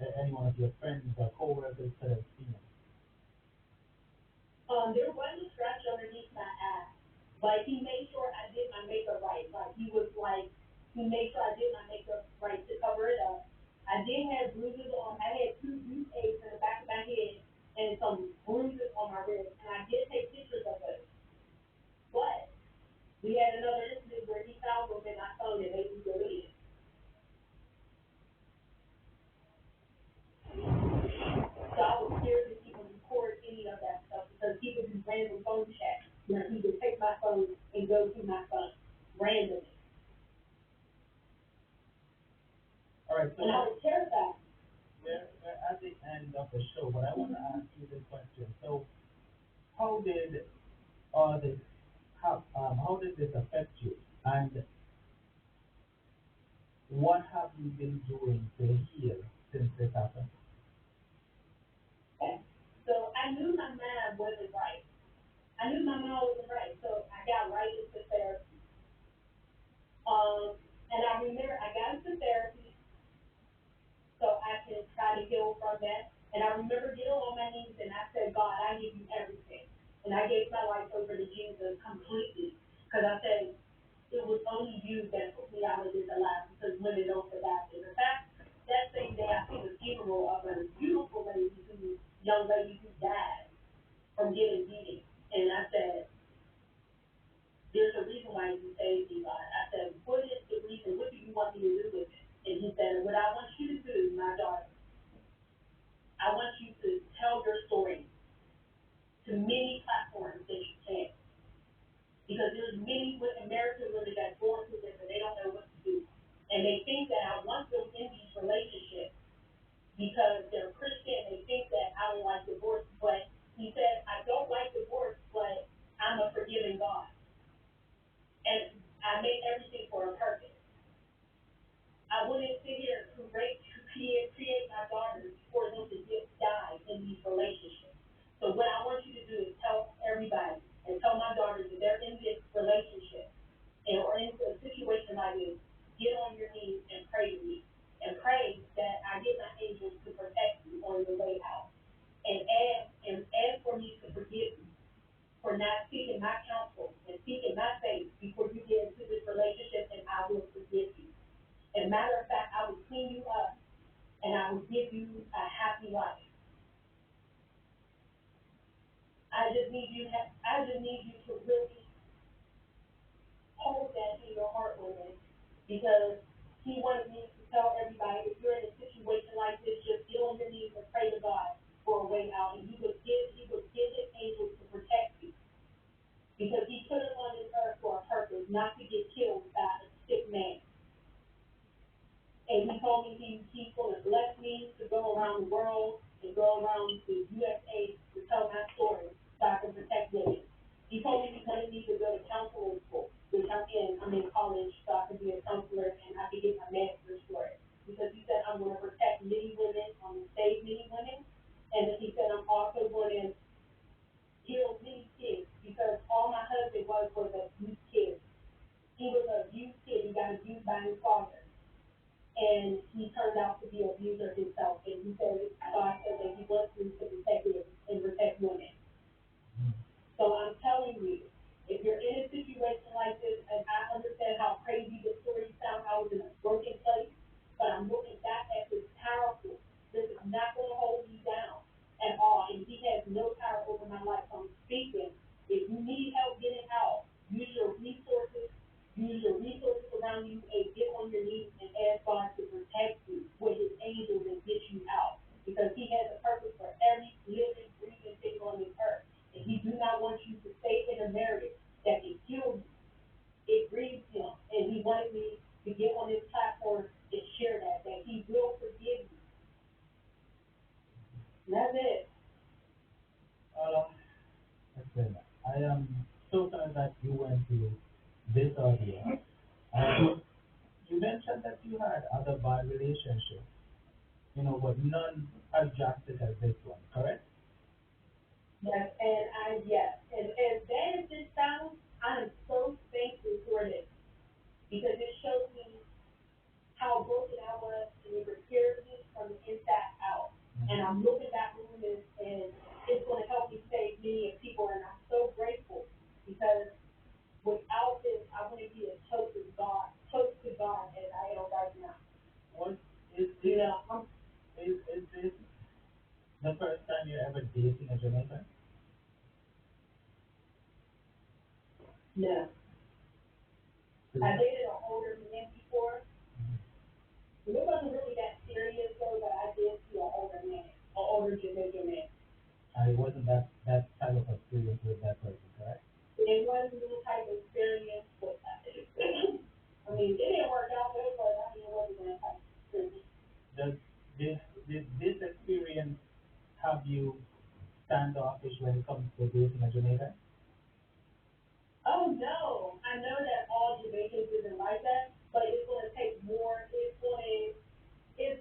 of your friends or coworkers could have seen? there was a scratch underneath my ass, but he made sure I did my makeup right. He made sure I did my makeup right to cover it up. I did have bruises on, I had two bruise aches in the back of my head and some bruises on my wrist, and I did take pictures of those. But we had another incident where he found them in my phone and they deleted. So I was scared to even record any of that stuff because he would do random phone chats where he would take my phone and go through my phone randomly. All right, so And I was terrified. we're at the end of the show, but I want to ask you this question. So, how did all this how did this affect you? And what have you been doing to heal since this happened? Okay. So I knew my mind wasn't right. I knew my mind wasn't right. So I got right into therapy. And I remember I got into therapy so I can try to heal from that. And I remember getting on my knees and I said, God, I give you everything. And I gave my life over to Jesus completely. Because I said, it was only you that put me out of this alive because women don't survive. And in fact, that same day I seen the funeral of a beautiful young lady who died from getting beaten. And I said, there's a reason why you saved me, God. I said, what is the reason? What do you want me to do with it? And he said, what I want you to do, my daughter, I want you to tell your story to many platforms that you can. Because there's many American women that are going through this and they don't know what to do. And they think that I want them in these relationships because they're Christian. They think that I don't like divorce. But he said, I don't like divorce, but I'm a forgiving God. And I make everything for a purpose. I wouldn't sit here to create my daughters for them to die in these relationships. So what I want you to do is tell everybody and tell my daughters that they're in this relationship and or in a situation like this, get on your knees and pray to me. And pray that I get my angels to protect you on your way out. And ask for me to forgive you for not seeking my counsel and seeking my faith before you get into this relationship, and I will forgive you. As a matter of fact, I will clean you up and I will give you a happy life. I just need you to really hold that in your heart, woman, because he wanted me to tell everybody if you're in a situation like this, just get on your knees and pray to God for a way out, and he would give his angels to protect you, because he put us on this earth for a purpose, not to get killed by a sick man. And he told me he's going to bless me to go around the world and go around the USA to tell my story so I can protect women. He told me he wanted me to go to counseling school, which I'm in college, so I can be a counselor and I can get my master's for it. Because he said I'm going to protect many women, I'm going to save many women, And he said, I'm also going to heal these kids because all my husband was abused kid. He was an abused kid. He got abused by his father. And he turned out to be an abuser himself. And he said, God said that he wants me to protect him and protect women. So I'm telling you, if you're in a situation like this, and I understand how crazy the story sounds, I was in a broken place, but I'm looking back at this powerful. This is not going to hold you down at all, and he has no power over my life. So I'm speaking. If you need help getting out, use your resources around you, and get on your knees and ask God to protect you with his angels and get you out. Because he has a purpose for every living, breathing thing on this earth. And he do not want you to stay in a marriage that can kill you. It grieves him. And he wanted me to get on this platform and share that he will forgive you. And that's it. Uh, listen, I am so sorry that you went through this ordeal. Um, you mentioned that you had other bad relationships, but none as drastic as this one, correct? Yes. And as bad as this sounds, I am so thankful for this because it shows me how broken I was and it repaired me from the inside out. And I'm looking back on this and it's going to help me save me and people. And I'm so grateful because without this, I wouldn't be as close to God as I am right now. What is You this? know, Is this the first time you're ever dating a Jamaican? no. I dated an older man before. It wasn't really that serious though, but I did see an older man, an older Jamaican man. I wasn't that type of experience with that person, correct? It wasn't any type of experience, but I mean, it didn't work out good, but I mean, it wasn't that type of experience. Does this did this experience have you standoffish when it comes to dating a Jamaican? Oh no, I know that all Jamaicans isn't like that, but it's going to take more.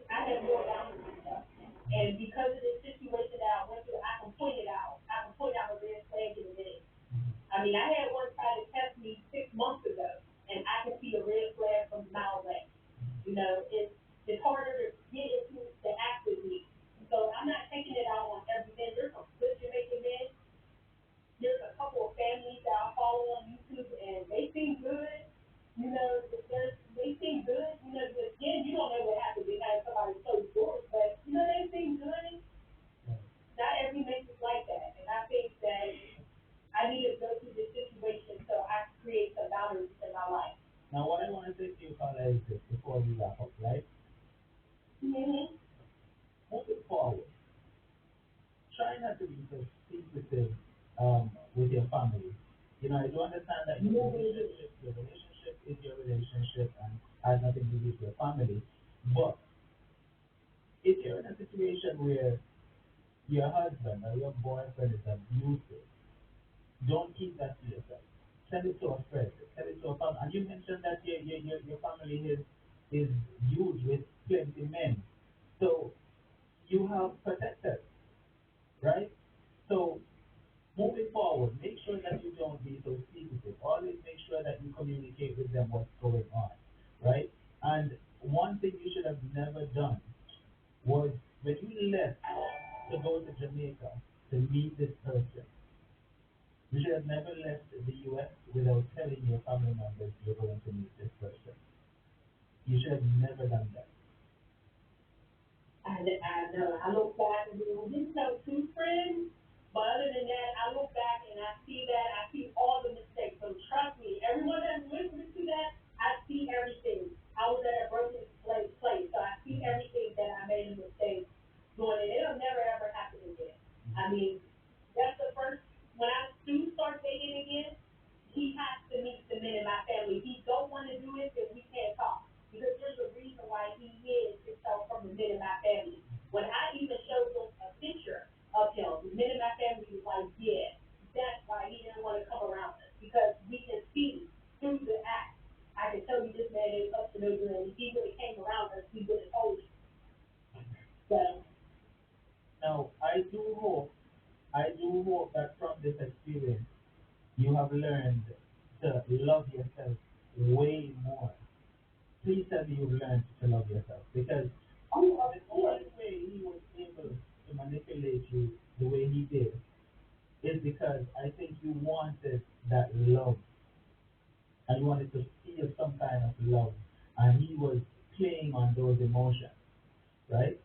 I have more boundaries stuff. And because of this situation that I went through, I can point it out. I can point out a red flag in a minute. I mean, I had one try to test me 6 months ago, and I can see a red flag from a mile away. You know, it's harder to get into the act with me. So I'm not taking it out on everything. There's some good Jamaican men. There's a couple of families that I follow on YouTube, and they seem good. You know, they seem good. You know, but again, you don't know what happened behind somebody's closed doors, but you know, they seem good. Not every mix is like that, and I think that I need to go through this situation so I can create some boundaries in my life. Now, what I want to say to you, Carla, is this before we wrap up, right? Mm-hmm. Moving forward, try not to be so secretive with your family. I do understand that your relationship is your relationship and has nothing to do with your family. But if you're in a situation where your husband or your boyfriend is abusive, don't keep that to yourself. Send it to a friend. Send it to a family. And you mentioned that your family is huge with plenty men. So you have protectors, right? So moving forward, make sure that you don't be so secretive. Always make sure that you communicate with them what's going on, right? And one thing you should have never done was when you left to go to Jamaica to meet this person, you should have never left the US without telling your family members you're going to meet this person. You should have never done that. I know. I look back and we didn't know two friends, but other than that, I look back and I see that I see all the mistakes. So trust me, everyone that's listening to that, I see everything. I was at a broken place, so I see everything that I made a mistake doing it. It'll never ever happen again. I mean, that's the first. When I do start dating again, he has to meet the men in my family. If he don't want to do it, then we can't talk. Because there's a reason why he hid himself from the men in my family. When I even showed them a picture of him, the men in my family was like, yeah, that's why he didn't want to come around us. Because we can see through the act. I can tell you this man ain't up to no good. And if he would have came around us, we would have told you. You have learned to love yourself way more. Please tell me you've learned to love yourself because Oh, of the course. only way he was able to manipulate you the way he did is because I think you wanted that love and you wanted to feel some kind of love, and he was playing on those emotions, right?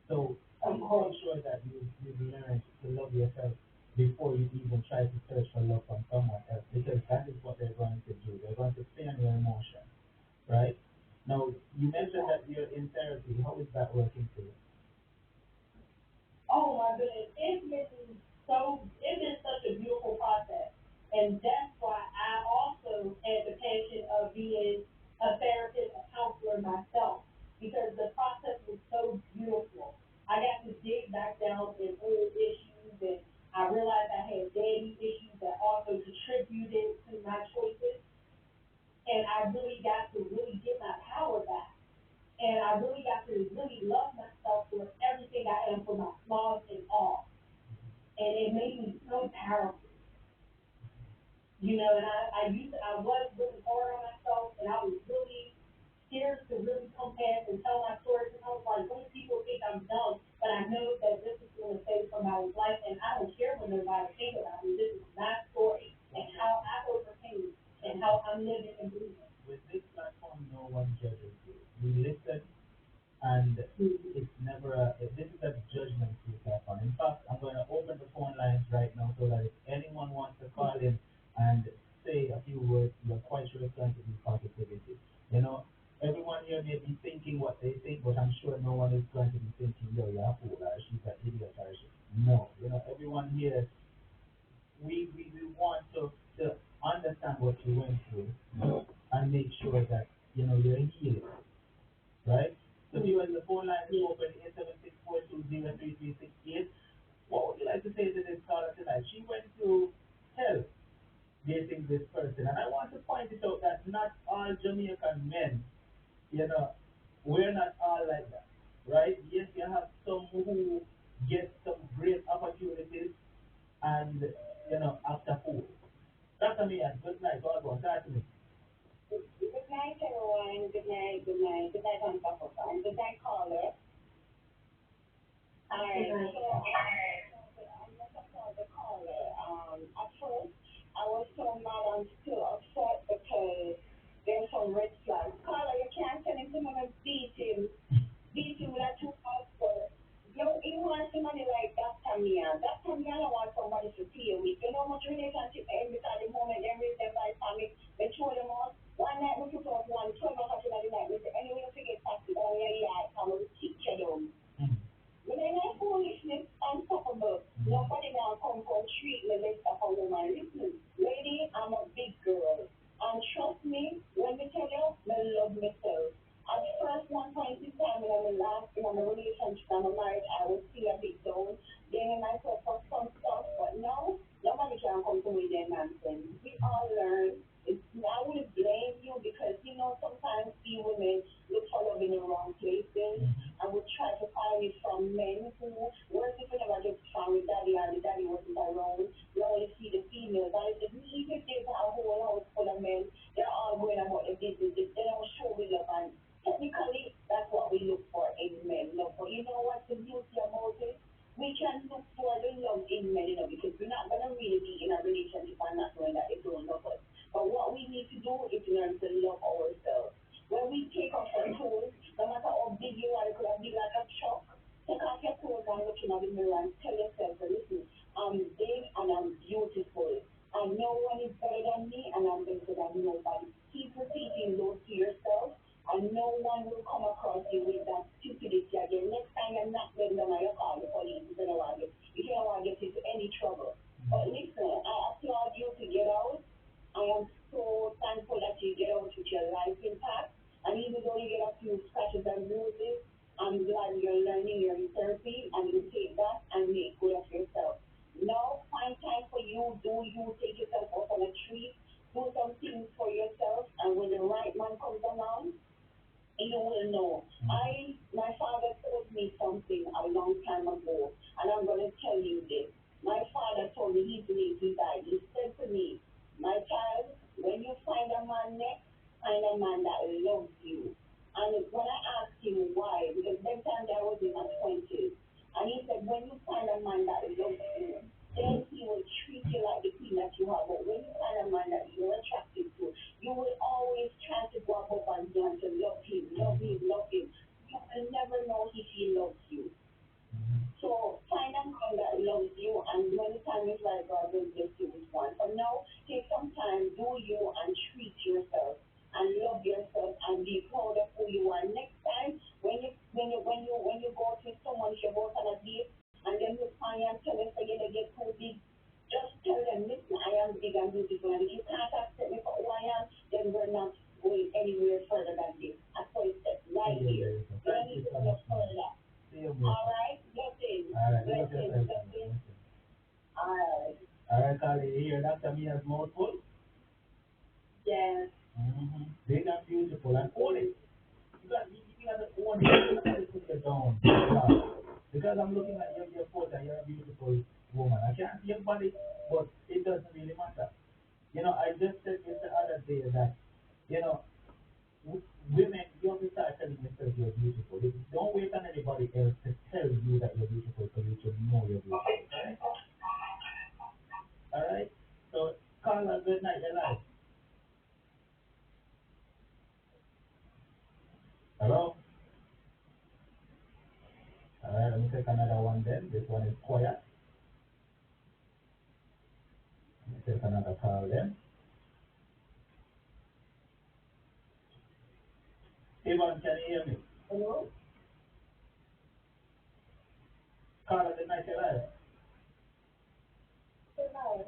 So Of please make course. sure that you've learned to love yourself before you even try to search for love from someone else, because that is what they're going to do. They're going to play on your emotions, right? Now, you mentioned that you're in therapy. How is that working for you? Oh my goodness, it's been such a beautiful process, and that's why I also had the passion of being a therapist, a counselor myself, because the process was so beautiful. I got to dig back down in old issues, and I realized I had daddy issues that also contributed to my choices, and I really got to really get my power back. And I really got to really love myself for everything I am, for my flaws and all. And it made me so powerful, and I was really hard on myself, and I was really scared to really come past and tell my story, because I was like, most people think I'm dumb, but I know that this is going to save somebody's life, and I don't care what nobody thinks about me. This is my story and how I overcame and how I'm living and breathing. With this platform, no one judges you. We listen, and it's never this is a judgment free platform. In fact, I'm going to open the phone lines right now so that if anyone wants to call in and say a few words, you're quite sure it's going to be positivity. You know, everyone here may be thinking what they think, but I'm sure no one is going to be thinking, yo, you're a fool, or she's an idiot, or she. No, everyone here, we want to understand what you went through and make sure that, you're healed, right? So viewers, the phone line is open 876-420-3368. What would you like to say to this caller tonight? She went through hell dating this person, and I want to point it out that not all Jamaican men, you know, we're not all like that, right? Yes, you have some who get some great opportunities and act a fool. Dr. Mian, good night. God bless. Talk to me. Good night, everyone. Good night. Good night. Good night on top of that. Good night, caller. All right. So I'm not about the caller. At first, I was so mad and still upset because there's some red flags. Caller, you can't tell him to come and beat him with a 2 passport. You want somebody like that, Tamia. That Tamia don't want somebody to play with. You know how much relationship every time the moment they raise them by family, they throw them out. One night we put out one, 12 o'clock in the night, we say, anyway, you forget taxi down your yard, and we kick you down. When I know foolishness unstoppable, nobody now come from treat me less of a woman. Listen, lady, I'm a big girl. And trust me, when me tell you, I love myself. At first, one point in time, when I'm last in a relationship, I'm married, I was still a bit down, blaming myself for some stuff. But now, nobody can come to me with their nonsense. We all learn. I wouldn't blame you because, sometimes we women look for love in the wrong places. I would try to find it from men who weren't even ever just found with daddy and the daddy wasn't around. We only see the females. And if even if there's a whole house full of men, they're all going about the business. They don't show the love. And technically, that's what we look for in men. Love. But you know what the beauty about it? We can look for the love in men, because we're not going to really be in a relationship and not knowing that they don't love us. But what we need to do is learn to love ourselves. When we take off our clothes, no matter how big you are, it could have been like a truck. Take off your clothes and look in the mirror and tell yourself, listen, I'm big and I'm beautiful. And no one is better than me, and I'm better than nobody. Keep repeating those to yourself, and no one will come across you with that stupidity again. Next time you're not them down, you call the police if you don't want to get into any trouble. But listen, I applaud you to get out. I am so thankful that you get out with your life intact. And even though you get a few scratches and bruises, I'm glad you're learning, you're in therapy, and you take that and make good of yourself. Now, find time for you. Do you take yourself out on a trip? Do some things for yourself, and when the right man comes along, you will know. My father told me something a long time ago, and I'm going to tell you this. My father told me he believed he died. He said to me, both on a date, and then you call me and tell me say you get too big. Just tell them, listen, I am big and beautiful, and if you can't accept me for who I am, then we're not going anywhere further than this. I saw it set right here. You don't need to go no further. All right, blessings, blessings, blessings. All right. All right, Carly, you hear Dr. Mia's mouthful? Yes. Mm-hmm. Big and beautiful and own it. You got to own it. You got to put it down. Yeah. Because I'm looking at your photo, you're a beautiful woman. I can't see your body, but it doesn't really matter. You know, I just said this the other day that, you know, women, you have to start telling yourself you're beautiful. Don't wait on anybody else to tell you that you're beautiful for you to know you're beautiful. Right? All right? So, Carla, good night. Your life. Hello? All right, let me take another one then. This one is quiet. Let me take another call then. Yvonne, can you hear me? Hello? Carla, good night. Your life. Good night.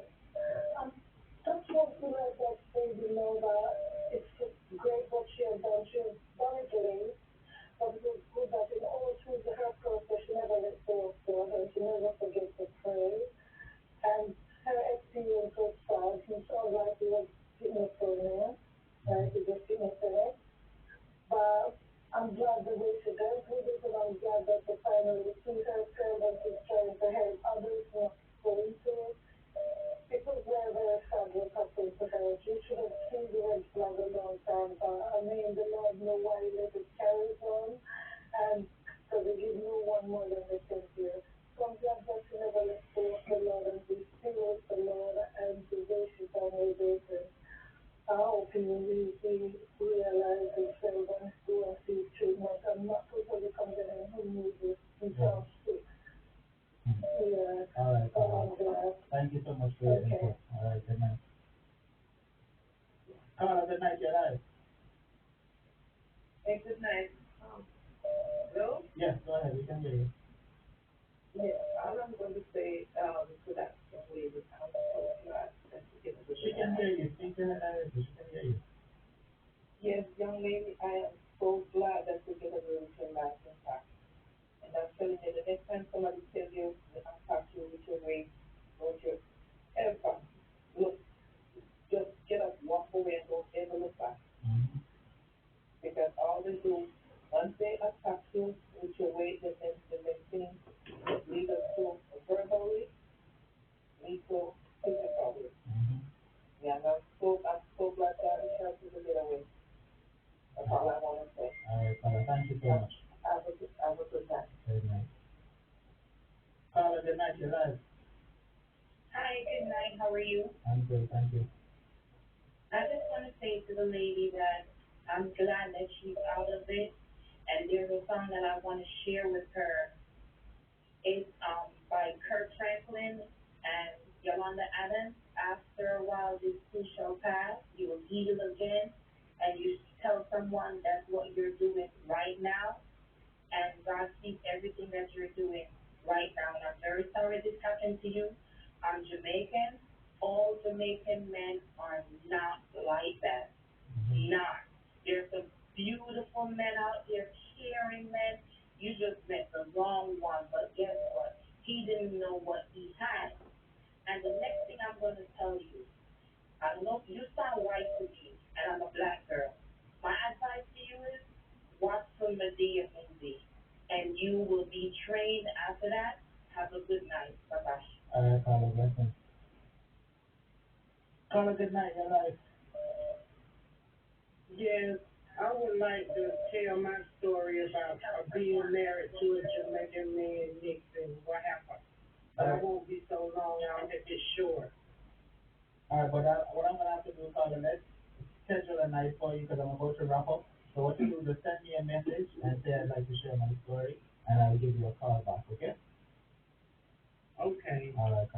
Just want to let that baby know that it's just great what she has done. She has done it today, but it was good that in all through her process, she never let go of God and she never forgets to pray. And her experience was sad. She felt like it was schizophrenia, right? It was schizophrenia. But I'm glad the way she goes with it, and I'm glad that they finally see her servant is trying to help others not going through it. It was very, very sad what happened to her. She should have seen the red flag a long time ago. I mean, the Lord know why he let it carry on, and so they give no one more than they can hear. So I'm glad that she never let go of the Lord and be still with the Lord and to worship and obey him. I hope he realize himself and go and see treatment. I'm not totally condemning who needs it. He sounds sick. Yeah. All right. So Thank you so much for your input. All right. Good night. Carla, good night. Your life. hey, good night. Hello? Yes, go ahead. We can hear you. Yeah, all I'm going to say to that young lady, I'm so glad that she gave us a She can hear you. Speak to her directly. She can hear you. Yes, young lady, I am so glad that you get a return life impact. And I'm telling you, the next time somebody tells you to impact you with your way, don't you ever look, just get up, walk away, and don't ever look back. Mm-hmm. Because all they do, once they attack you with your way, then the next thing lead us to verbally, lead to physically. Mm-hmm. Yeah, and I'm so glad that we helped you to get away. That's all I want to say. All right, Carla. Thank you so much. Have a good night. Good night. Carla, good night. Your life. Hi, good night. How are you? I'm good. Thank you. I just want to say to the lady that I'm glad that she's out of it. And there's a song that I want to share with her. It's by Kirk Franklin and Yolanda Adams. After a while, this too shall pass. You will heal again. And you tell someone that's what you're doing right now. And God sees everything that you're doing right now. And I'm very sorry this happened to you. I'm Jamaican. All Jamaican men are not like that. Mm-hmm. Not. There's some beautiful men out there, caring men. You just met the wrong one, but guess what? He didn't know what he had. And the next thing I'm going to tell you, I don't know if you sound white to me, and I'm a black girl. My advice to you is watch the Medea movie, and you will be trained after that. Have a good night. Bye bye. All right, Carla. Blessings. Carla, good night. Your life. Yes, I would like to tell my story about being married to a Jamaican man, Nixon. What happened? But I won't be so long. I'll make it short. All right, but what I'm going to have to do, Carla, let's schedule a night for you because I'm about to wrap up. So what you do is just send me a message and say I'd like to share my story, and I'll give you a call back, okay? Okay. All right.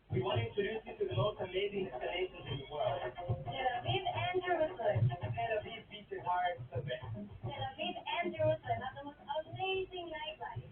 We want to introduce you to the most amazing installations in the world. Tel Aviv and Jerusalem. Tel Aviv features hard the best. Tel Aviv and Jerusalem have the most amazing nightlife.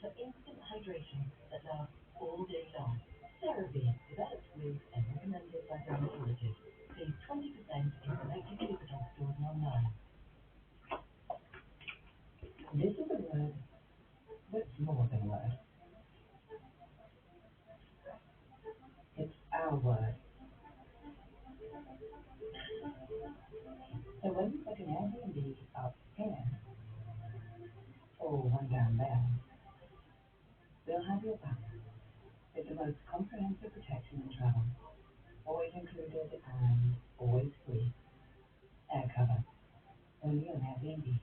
for instant hydration that lasts all day long. CeraVe, developed with and recommended by dermatologists, saves 20% in selected Superdrug stores and online. This is a word that's more than a word. It's our word. So when you book an Airbnb up here or one down there, we'll have your back with the most comprehensive protection in travel, always included and always free. Air cover, only on Airbnb.